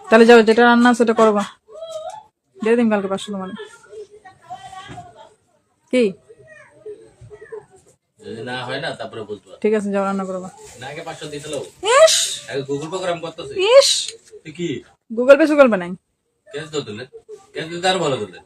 তাহলে যাও, যেটা রান্না আছে সেটা করবা, দিয়ে দিন কালকে 500 তোমার। কি যদি না হয় না তারপরে বলতে পারো। ঠিক আছে, যাও রান্না করবা। না আগে 500 দিতে লাও। ইস আগে গুগল পে করাম করতেছি। ইস, তুই কি গুগল পে সুগল পে নাই। ক্যাশ দাও দিলে, ক্যাশ দিতে আর ভালো দিলে।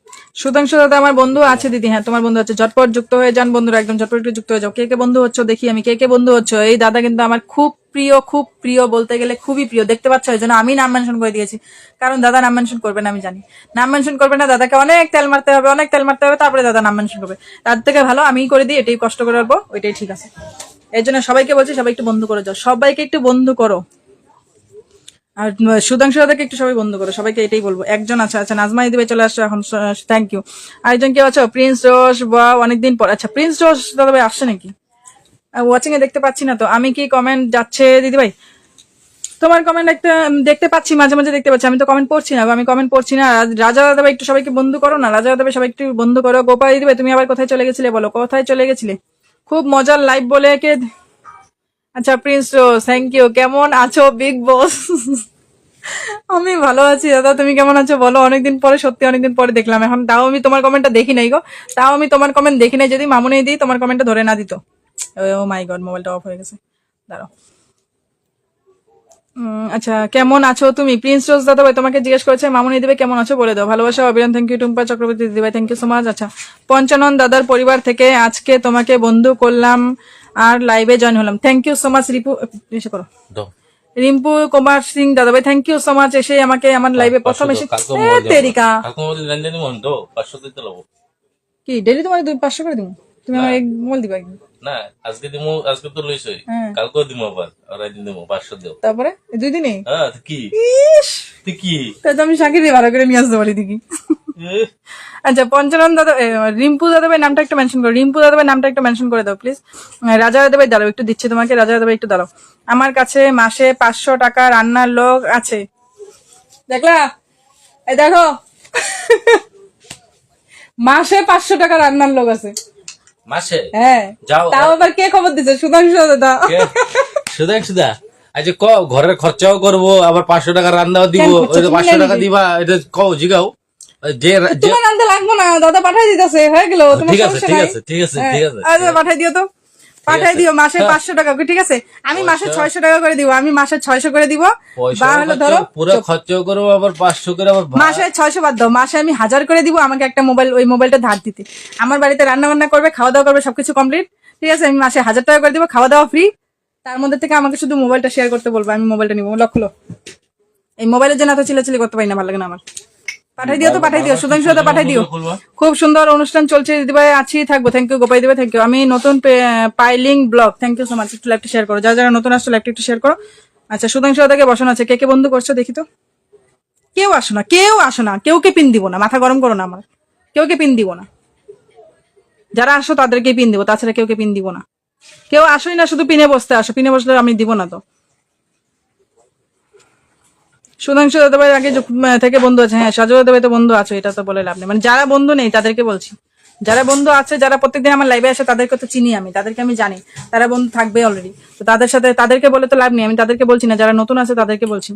সুধাংশু দাদা আমার বন্ধু আছে দিদি। হ্যাঁ তোমার বন্ধু আছে, ঝটপট যুক্ত হয়ে যান বন্ধুরা, একদম ঝটপট একটু যুক্ত হয়ে যাও। কে কে বন্ধু হচ্ছে দেখি আমি, কে কে বন্ধু হচ্ছে। এই দাদা কিন্তু আমার খুব প্রিয়, খুব প্রিয় বলতে গেলে খুবই প্রিয়। দেখতে পাচ্ছ, এই জন্য আমি নাম মেনশন করে দিয়েছি, কারণ দাদা নাম মেনশন করবে না, আমি জানি নাম মেনশন করবে না। দাদাকে অনেক তেল মারতে হবে, অনেক তেল মারতে হবে, তারপরে দাদা নাম মেনশন করবে। তার থেকে ভালো আমি করে দিই, এটাই কষ্ট করে বলবো, ওইটাই ঠিক আছে। এই জন্য সবাইকে বলছি, সবাই একটু বন্ধু করে যাও, সবাইকে একটু বন্ধু করো। আর সুধাংশু দাদাকে একটু সবাই বন্ধ করো, সবাইকে এটাই বলবো। একজন আছে, আচ্ছা নাজমা দিবে চলে আসছো এখন, থ্যাংক ইউ। আরেকজন কেউ আছো? প্রিন্স রোজ, বা অনেকদিন পর। আচ্ছা প্রিন্স রোজ দাদা ভাই আসছে নাকি? ওয়াচিং এ দেখতে পাচ্ছি না তো আমি, কি কমেন্ট যাচ্ছে দিদি ভাই? তোমার কমেন্ট একটা দেখতে পাচ্ছি, মাঝে মাঝে দেখতে পাচ্ছি, আমি তো কমেন্ট পড়ছি না, আমি কমেন্ট পড়ছি না। রাজা দাদা ভাই একটু সবাইকে বন্ধু করো না, রাজা দাদা ভাই সবাই একটু বন্ধু করো। গোপাল দিদি ভাই তুমি আবার কোথায় চলে গেছিলে বলো, কোথায় চলে গেছিলে? খুব মজার লাইভ বলে কে? আচ্ছা প্রিন্স রোজ থ্যাংক ইউ। কেমন আছো বিগ বস? আমি ভালো আছি দাদা, তুমি কেমন আছো বলো? অনেকদিন পরে, সত্যি অনেকদিন পরে দেখলাম এখন, তাও আমি তোমার কমেন্টটা দেখি নাই গো, তাও আমি তোমার কমেন্ট দেখি নাই। যদি মামুনি দিই তোমার কমেন্টটা ধরে না দিত। ও মাই গড, মোবাইলটা অফ হয়ে গেছে, দাঁড়াও। আচ্ছা কেমন আছো তুমি? প্রিন্স রোজ দাদা ভাই তোমাকে জিজ্ঞেস করেছে মামুনি দিবে কেমন আছো বলে দাও। ভালোবাসা অবিরাম, থ্যাংক ইউ। টুম্পা চক্রবর্তী দিদি ভাই থ্যাংক ইউ সো মাচ। আচ্ছা পঞ্চানন দাদার পরিবার থেকে আজকে তোমাকে বন্ধু করলাম আর লাইভে জয়েন হলাম, থ্যাংক ইউ সো মাচ। রিপু এসে করো। দাও রিম্পু কুমার সিং দাদা ভাই থ্যাংক ইউ সো মাচ, এসে আমাকে আমার লাইভে প্রথম এসে তেরিকা কালকে মোবাইল লেনদেন মন তো 500 দিতে লাও। কি ডেলি তোমার 500 করে দিব? তুমি আমার এক মোবাইল দিবা একদিন? না আজকে দিমু, আজকে তো লইছই, হ্যাঁ। কালকেও দিমু আবার, আর একদিন দিমু 500 দাও। তারপরে 2 দিনে? হ্যাঁ তো কি ইস, তুই কি তাই তো আমি শাকির ভালো করে নিয়ে আসতে পারি দেখি। এ, আচ্ছা পঞ্চানন দাদা, রিম্পু দাদা ভাই নামটা একটু মেনশন করো, রিম্পু দাদা ভাই নামটা একটু মেনশন করে দাও প্লিজ। রাজা দাদা ভাই দাঁড়াও, একটু দিচ্ছি তোমাকে, রাজা দাদা ভাই একটু দাঁড়াও। আমার কাছে মাসে 500 টাকা রান্নার লোক আছে, দেখলা? এই দেখো, মাসে 500 টাকা রান্নার লোক আছে মাসে? হ্যাঁ। যাও তাও আবার কে খবর দিছে? সুধাংশু দাদা। সুদা আচ্ছা ক ঘরের খরচাও করবো, আবার 500 টাকা রান্নাও দিব, কেন খরচা? ওই তুমি 500 টাকা নিবে? দিবা, এটা কও জিগাও। যে যে তোমার আনতে লাগবো না, দাদা পাঠাই দিতেছে, হয়ে গেল, তোমার ঠিক আছে সমস্যা ঠিক নাই। আছে ঠিক আছে হ্যাঁ, ঠিক আছে আচ্ছা পাঠাই দিও তো, পাঠাই দিও মাসে হ্যাঁ। 500 টাকা করে, ঠিক আছে? আমি মাসে 600 টাকা করে দিব, আমি মাসে 600 করে দিব। পয়সা বা হলো ধরো পুরো খরচাও করবো, আবার 500 করে আবার মাসে 600 বাদ দাও, মাসে আমি 1000 করে দিব আমাকে একটা মোবাইল, ওই মোবাইলটা ধার দিতে। আমার বাড়িতে রান্না বান্না করবে, খাওয়া দাওয়া করবে, সবকিছু কমপ্লিট, ঠিক আছে? আমি মাসে 1000 টাকা করে দিব, খাওয়া দাওয়া ফ্রি। তার মধ্যে থেকে আমাকে শুধু মোবাইলটা শেয়ার করতে বলবো, আমি মোবাইলটা নিবো। লক্ষ্য এই মোবাইলের জন্য এত চিল্লাচিল্লি করতে পারি না, ভালো লাগে না আমার। পাঠাই দিও তো, পাঠাই দিও, সুধাংশু দাদা পাঠাই দিও। খুব সুন্দর অনুষ্ঠান চলছে দিদিভাই, আছি থাকবো, থ্যাংক ইউ। গোপাই দিবে থ্যাংক ইউ। আমি নতুন piling blog, thank you so much. একটু লাইভটা শেয়ার করো, যারা যারা নতুন আসছো লাইভটা একটু শেয়ার করো। আচ্ছা সুধাংশু দাদাকে বসানো আছে, কে কে বন্ধু করছো দেখি তো। কেউ আসো না, কেউ আসো না, কেউকে পিন দিব না, মাথা গরম করো না আমার, কেউকে পিন দিব না। যারা আসো তাদেরকে পিন দিব, তাছাড়া কেউকে পিন দিব না। কেউ আসোই না, শুধু পিনে বসতে আসো, পিনে বসলে আমি দিব না তো। সুধাংশু দাদা ভাই আগে থেকে বন্ধু আছে, হ্যাঁ সাজু দাদা ভাই তো বন্ধু আছে, এটা তো বলে লাভ নেই। মানে যারা বন্ধু নেই তাদেরকে বলছি, যারা বন্ধু আছে, যারা প্রত্যেকদিন আমার লাইভে আসে তাদেরকে তো চিনি আমি, তাদেরকে আমি জানি তারা বন্ধু থাকবে অলরেডি, তো তাদের সাথে তাদেরকে বলে তো লাভ নেই, আমি তাদেরকে বলছি না, যারা নতুন আছে তাদেরকে বলছি।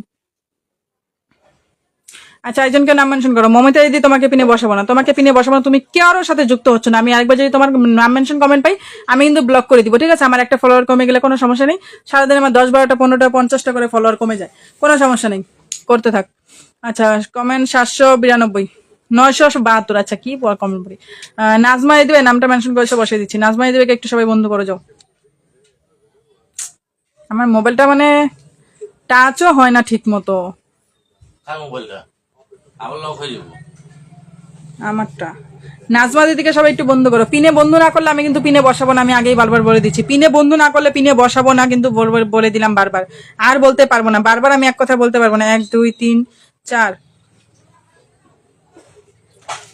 আচ্ছা একজনকে নাম মেনশন করো। মমিতা দিদি তোমাকে পিনে বসাবো না, তোমাকে পিনে বসাবো না, তুমি কারোর সাথে যুক্ত হচ্ছে না। আমি আরেকবার যদি তোমার নাম মেনশন কমেন্ট পাই আমি কিন্তু ব্লক করে দিব, ঠিক আছে? আমার একটা ফলোয়ার কমে গেলে কোনো সমস্যা নেই, সারাদিন আমার 10 12টা 15টা 50টা করে ফলোয়ার কমে যায়, কোনো সমস্যা নেই, করতে থাক। আচ্ছা কমেন্ট 792 972, আচ্ছা কি কমেন্ট করি। নাজমা দিদি নামটা মেনশন করেছে, বসিয়ে দিচ্ছি। নাজমা দিদিকে একটু সবাই বন্ধু করে যাও। আমার মোবাইলটা মানে টাচও হয় না ঠিক মতো, কার মোবাইলটা আবার লক হয়ে যাবো আমারটা। নাজমা দিদিকে সবাই একটু বন্ধ করো। পিনে বন্ধু না করলে আমি কিন্তু পিনে বসাবো না, আমি আগেই বারবার বলে দিচ্ছি। পিনে বন্ধু না করলে পিনে বসাবো না, কিন্তু বলে দিলাম বারবার, আর বলতে পারবো না, বারবার আমি এক কথা বলতে পারবো না। 1 2 3 4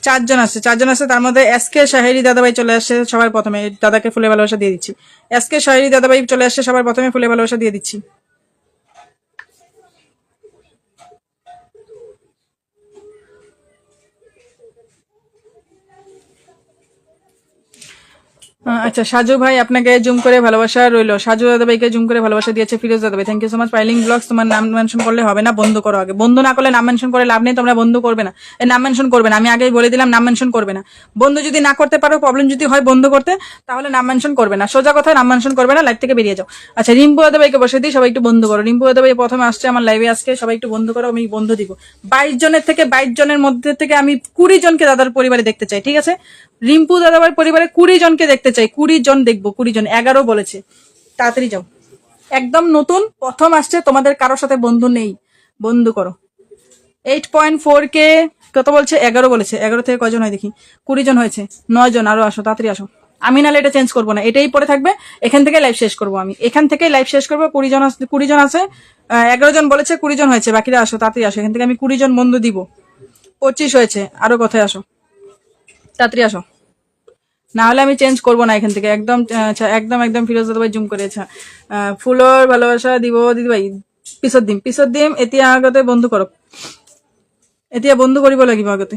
4জন আছে, 4জন আছে, তার মধ্যে এসকে শাহেরি দাদাভাই চলে আসছে সবার প্রথমে, দাদাকে ফুলে ভালোবাসা দিয়ে দিচ্ছি। এসকে শাহেরি দাদাভাই চলে আসছে সবার প্রথমে, ফুলে ভালোবাসা দিয়ে দিচ্ছি। আচ্ছা সাজু ভাই আপনাকে জুম করে ভালোবাসা রইলো। সাজু দাদা ভাইকে জুম করে ভালোবাসা দিয়েছে ফিরোজ দাদা ভাই, thank you so much. Piling blogs, তোমার নাম মেনশন করলে হবে না, বন্ধ করো আগে। বন্ধ না করলে নাম মেনশন করে লাভ নেই, তোমরা বন্ধ করবে না, নাম মেনশন করবে না। আমি আগেই বলে দিলাম নাম মেনশন করবে না। বন্ধ যদি না করতে পারো, প্রবলেম যদি হয় বন্ধ করতে, তাহলে নাম মেনশন করবে না, সোজা কথা নাম মেনশন করবে না, লাইভ থেকে বেরিয়ে যাও। আচ্ছা রিম্পু দাদা ভাইকে বসে দিই, সবাই একটু বন্ধ করো। রিম্পু দাদা ভাই প্রথমে আসছে আমার লাইভে আজকে, সবাই একটু বন্ধ করো, আমি বন্ধ দিব। 22 জনের থেকে 22 জনের মধ্যে থেকে আমি 20 জনকে দাদার পরিবারে দেখতে চাই, ঠিক আছে? রিম্পু দাদাভাই পরিবারে 20 জনকে দেখতে চাই, 20 জন দেখবো, 20 জন, 11 বলেছে। তাড়াতাড়ি যাও, একদম নতুন প্রথম আসছে, তোমাদের কারোর সাথে বন্ধু নেই, বন্ধু করো। 8.4K কত বলছে? 11 বলেছে। 11 থেকে কয়জন হয় দেখি? 20 জন হয়েছে, 9 জন, আরো আসো, তাড়াতাড়ি আসো। আমি নাহলে এটা চেঞ্জ করবো না, এটাই পরে থাকবে। এখান থেকে লাইভ শেষ করবো, আমি এখান থেকে লাইভ শেষ করবো। 20 জন 20 জন আছে, 11 জন বলেছে, 20 জন হয়েছে, বাকিরা আসো, তাড়াতাড়ি আসো। এখান থেকে আমি 20 জন বন্ধু দিব। 25 হয়েছে, আরো কোথায় আসো, তাড়াতাড়ি আসো, না হলে আমি চেঞ্জ করবো না এখান থেকে একদম। আচ্ছা একদম একদম ফিরোজ দাদা ভাই জুম করে। আচ্ছা ফুলর ভালোবাসা দিব দিদি ভাই, পিছত দিম এতিয়া আগতে বন্ধু করক, এতিয়া বন্ধু কৰিব লাগিব আগতে।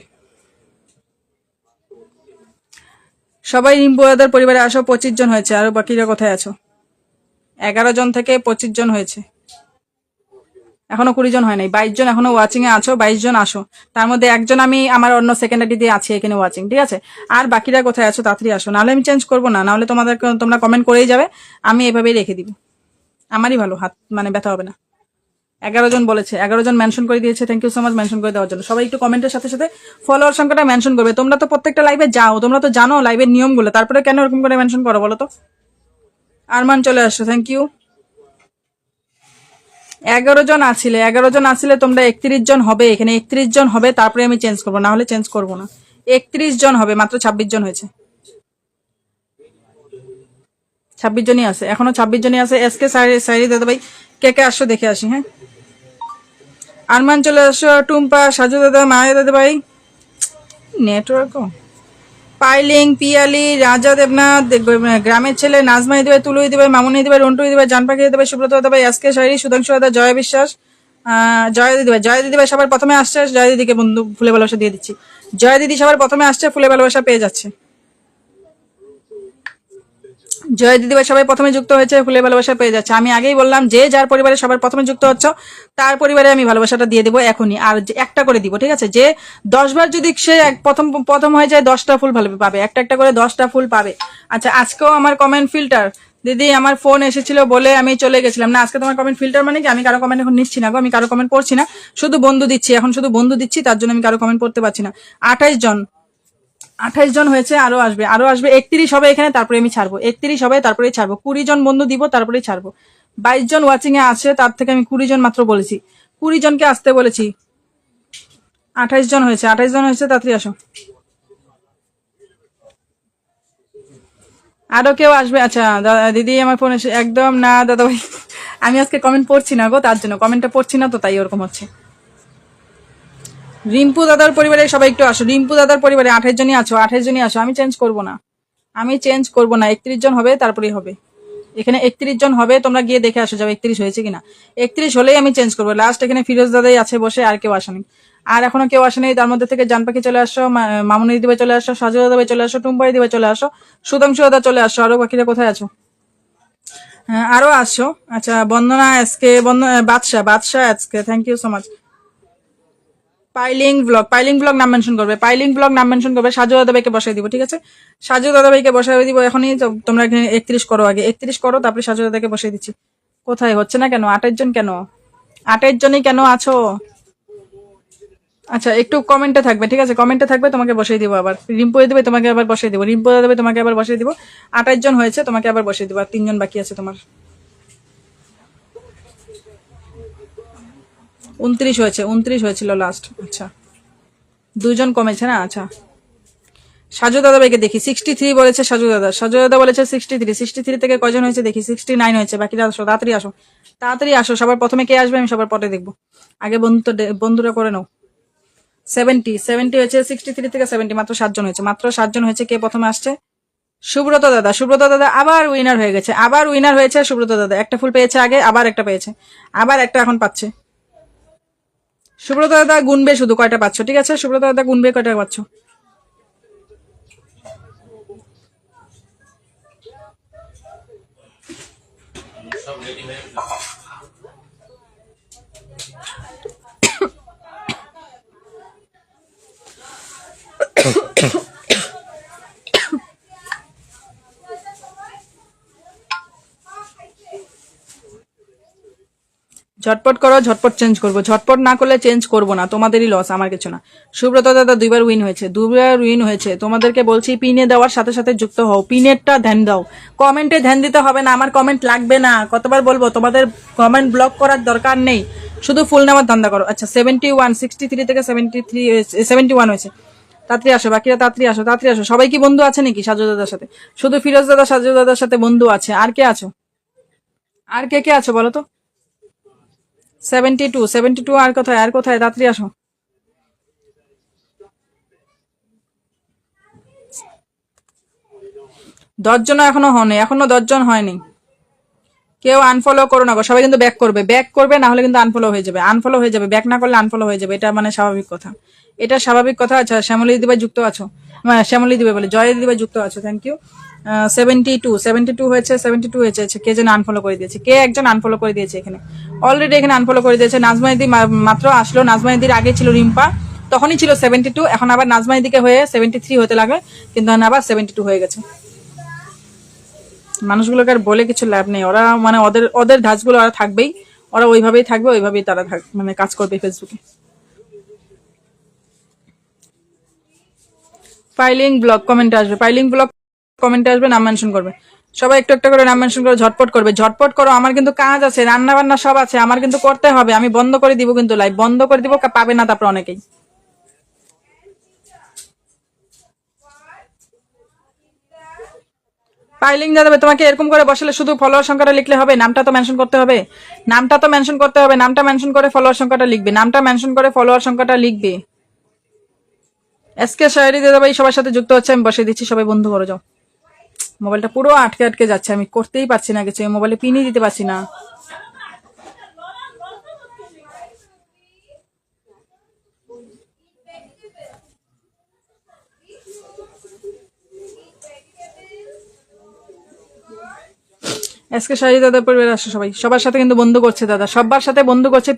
সবাই রিম্পু দাদার পরিবারে আসো, 25 জন হয়েছে, আর বাকিরা কোথায় আছো? 11 জন থেকে 25 জন হয়েছে, এখনো 20 জন হয় নাই। 22 জন এখনো ওয়াচিং এ আছো, 22 জন আসো। তার মধ্যে একজন আমি আমার অন্য সেকেন্ড আইডি দিয়ে আছি এখানে ওয়াচিং, ঠিক আছে? আর বাকিরা কোথায় আছো তাড়াতাড়ি আসো, নাহলে আমি চেঞ্জ করবো না, নাহলে তোমরা কমেন্ট করেই যাবে, আমি এভাবেই রেখে দিব। আমারই ভালো, হাত মানে ব্যথা হবে না। 11 জন বলেছে, 11 জন মেনশন করে দিয়েছে, thank you so much mention করে দেওয়ার জন্য। সবাই একটু কমেন্টের সাথে সাথে ফলোয়ার সংখ্যাটা মেনশন করবে। তোমরা তো প্রত্যেকটা লাইভে যাও, তোমরা তো জানো লাইভের নিয়মগুলো, তারপরে কেন এরকম করে মেনশন করো বলো তো? আরমান চলে আসছো, থ্যাংক ইউ। 11 জন আসলে, 11 জন আসলে তোমরা 31 জন হবে, এখানে 31 জন হবে, তারপরে আমি চেঞ্জ করবো, না হলে চেঞ্জ করবো না। 31 জন হবে, মাত্র 26 জন হয়েছে, 26 জনই আছে, এখনো 26 জনই আছে। এসকে সাইরি দাদা ভাই কে কে আসো দেখে আসি। হ্যাঁ আরমান চলে আসো, টুম্পা, সাজু দাদা, মায়া দাদা ভাই, নেটওয়ার্ক, পাইলিং, পিয়ালি, রাজা দেবনাথ, গ্রামের ছেলে, নাজমা দিবে, তুলুই দিবে, মামুনি দিবে, রন্টু দিবে, জানপাখি দিবে, সুব্রত দাদা, এসকে শাড়ি, সুধাংশু দাদা, জয় বিশ্বাস, জয় দিদি ভাই, জয় দিদি ভাই সবার প্রথমে আসছে, জয় দিদিকে বন্ধু ফুলে ভালোবাসা দিয়ে দিচ্ছি। জয় দিদি সবার প্রথমে আসছে, ফুলে ভালোবাসা পেয়ে যাচ্ছে। জয় দিদি ভাই সবাই প্রথমে যুক্ত হয়েছে, ফুলে ভালোবাসা পেয়ে যাচ্ছে। আমি আগেই বললাম যে যার পরিবারে সবার প্রথমে যুক্ত হচ্ছে তার পরিবারে আমি ভালোবাসাটা দিয়ে দেবো এখনই, আর একটা করে দিব, ঠিক আছে? যে 10 বার যদি সে প্রথম হয়ে যায় 10টা ফুল ভালো পাবে, একটা করে 10টা ফুল পাবে। আচ্ছা আজকেও আমার কমেন্ট ফিল্টার দিদি, আমার ফোন এসেছিল বলে আমি চলে গেছিলাম। না আজকে তোমার কমেন্ট ফিল্টার মানে কি? আমি কারো কমেন্ট এখন নিচ্ছি না গো, আমি কারো কমেন্ট পড়ছি না, শুধু বন্ধু দিচ্ছি, এখন শুধু বন্ধু দিচ্ছি, তার জন্য আমি কারো কমেন্ট পড়তে পারছি না। 28 জন হয়েছে, আরো আসবে, আরো আসবে। 31 হবে এখানে, তারপরে আমি ছাড়বো। 31 হবে, তারপরে ছাড়বো। 20 জন বন্ধু দিব, তারপরে ছাড়বো। 22 জন ওয়াচিং এ আছে, তার থেকে আমি 20 জন মাত্র বলেছি, 20 জনকে আসতে বলেছি। 28 জন হয়েছে, 28 জন হয়েছে, তাড়াতাড়ি আসো। আরো কেউ আসবে? আচ্ছা দিদি আমার ফোন এসে একদম না দাদা ভাই, আমি আজকে কমেন্ট পড়ছি না গো, তার জন্য কমেন্টটা পড়ছি না, তো তাই ওরকম হচ্ছে। রিম্পু দাদার পরিবারে সবাই একটু আসো, রিম্পু দাদার পরিবারে 28 জনই আছো, 28 জনই আসো। আমি চেঞ্জ করবো না, আমি চেঞ্জ করবো না। 31 জন হবে, তারপরেই হবে। এখানে 31 জন হবে, তোমরা গিয়ে দেখে আসো যাবে 31 হয়েছে কিনা। 31 হলেই আমি চেঞ্জ করবো। লাস্ট এখানে ফিরোজ দাদাই আছে বসে, আর কেউ আসেনি, আর এখনো কেউ আসেনি। তার মধ্যে থেকে জানপাখি চলে আসো, মামুনি দিবে চলে আসো, সাজু দাদা চলে আসো, টুম্পাই দিবে চলে আসো, সুধাংশু দাদা চলে আসো, আরো বাকিরা কোথায় আছো? হ্যাঁ আরো আসো। আচ্ছা Bandana SK, Badsha SK, thank you so much. পাইলিং ব্লগ নাম মেনশন করবে, পাইলিং ব্লগ নাম মেনশন করবে। সাজু দাদাভাইকে বসাই দিব, ঠিক আছে? সাজু দাদাভাইকে বসাই দিব এখনই। তোমরা এখানে 31 করো, আগে 31 করো, তারপরে সাজু দাদাকে বসাই দিচ্ছি। কোথায় হচ্ছে না কেন? 28 জন কেন? 28 জনই কেন আছো? আচ্ছা একটু কমেন্টে থাকবে, ঠিক আছে? কমেন্টে থাকবে, তোমাকে বসাই দিব আবার। রিম্পু দেবে, তোমাকে আবার বসাই দিব। রিম্পু দেবে, তোমাকে আবার বসাই দিব। 28 জন হয়েছে, তোমাকে আবার বসাই দিব। আর 3 জন বাকি আছে তোমার। 29 হয়েছিল লাস্ট। আচ্ছা 2 জন কমেছে না? আচ্ছা সাজু দাদা ভাইকে দেখি, 63 বলেছে সাজু দাদা বলেছে 63 থেকে কয়জন হয়েছে দেখি? 69 হয়েছে, বাকিরা আসো, তাড়াতাড়ি আসো, তাড়াতাড়ি আসো। সবার প্রথমে কে আসবে আমি সবার পরে দেখবো, আগে বন্ধুরা করে নাও। 70 হয়েছে, 63 থেকে 70, মাত্র 7 জন হয়েছে, মাত্র 7 জন হয়েছে। কে প্রথমে আসছে? সুব্রত দাদা আবার উইনার হয়ে গেছে, আবার উইনার হয়েছে সুব্রত দাদা। একটা ফুল পেয়েছে আগে, আবার একটা পেয়েছে, আবার একটা এখন পাচ্ছে। সুব্রত দাদা গুনবে শুধু কয়টা পাচ্ছ, ঠিক আছে? সুব্রত দাদা গুনবে কয়টা পাচ্ছ। ঝটপট করো, ঝটপট চেঞ্জ করবো। ঝটপট না করলে চেঞ্জ করবো না, তোমাদেরই লস, আমার কিছু না। সুব্রত দাদা 2বার উইন হয়েছে, 2বার উইন হয়েছে। তোমাদেরকে বলছি পিনে দেওয়ার সাথে সাথে যুক্ত হও, পিনেরটা ধ্যান দাও, কমেন্টে ধ্যান দিতে হবে না। আমার কমেন্ট লাগবে না, কতবার বলবো, তোমাদের কমেন্ট ব্লক করার দরকার নেই, শুধু ফুল নামার ধান্দা করো। আচ্ছা 71, 63 থেকে 71 হয়েছে। তাড়াতাড়ি আসো, বাকিরা তাড়াতাড়ি আসো, তাড়াতাড়ি আসো। সবাই কি বন্ধু আছে নাকি সাজু দাদার সাথে? শুধু ফিরোজ দাদা সাজু দাদার সাথে বন্ধু আছে, আর কে আছো? আর কে কে আছো বলো তো? 72 আর কোথায়, আর কোথায়? তাড়াতাড়ি আসো। দশজন এখনো হয়নি, এখনো 10 জন হয়নি। কেউ আনফলো করো না গো, সবাই কিন্তু ব্যাক করবে, ব্যাক করবে, না হলে কিন্তু আনফলো হয়ে যাবে, আনফলো হয়ে যাবে, ব্যাক না করলে আনফলো হয়ে যাবে, এটা মানে স্বাভাবিক কথা, এটা স্বাভাবিক কথা। আচ্ছা শ্যামলী দিদিভাই যুক্ত আছো, শ্যামলী দিদিভাই বলে জয় দিদিভাই যুক্ত আছো, থ্যাংক ইউ। 72 হয়েছে, 72 হয়েছে। আচ্ছা, কে যেন আনফলো করে দিয়েছে, কে একজন আনফলো করে দিয়েছে এখানে, অলরেডি এখানে আনফলো করে দিয়েছে। নাজমাইদি মাত্র আসলো, নাজমাইদির আগে ছিল রিম্পা, তখনই ছিল 72, এখন আবার নাজমাইদিকে হয়ে 73 হতে লাগে, কিন্তু আবার 72 হয়ে গেছে। মানুষগুলোকে আর বলে কিছু লাভ নেই, ওরা মানে ওদের ওদের ধাঁচগুলো ওরা থাকবেই, ওরা ওইভাবেই থাকবে, ওইভাবেই তারা মানে কাজ করবে ফেসবুকে। ফাইলিং ব্লগ কমেন্ট আসবে, ফাইলিং ব্লগ কমেন্টে আসবে, নাম মেনশন করবে। সবাই একটু একটা করে নাম মেনশন করে ঝটপট করবে, ঝটপট করো। আমার কিন্তু কাজ আছে, রান্না বান্না সব আছে, আমার কিন্তু করতে হবে। আমি বন্ধ করে দিব, কিন্তু লাইভ বন্ধ করে দিব, পাবে না তারপর অনেকেই। ফাইলিং যাবে তোমাকে, এরকম করে বসালে শুধু ফলোয়ার সংখ্যাটা লিখলে হবে? নামটা তো মেনশন করতে হবে, নামটা তো মেনশন করতে হবে, নামটা মেনশন করে ফলোয়ার সংখ্যাটা লিখবে, নামটা মেনশন করে ফলোয়ার সংখ্যাটা লিখবে। এসকে শায়রি দাদা ভাই সবার সাথে যুক্ত হচ্ছে, আমি বসে দিচ্ছি, সবাই বন্ধু করে যাও। মোবাইলটা পুরো আটকে আটকে যাচ্ছে, আমি করতেই পারছি না কিছু, মোবাইলে পিনই দিতে পারছি না। এসকে শায়রি দাদা পরিবার আসো সবাই, সবার সাথে কিন্তু বন্ধু করছে দাদা, সবার সাথে বন্ধু করছে।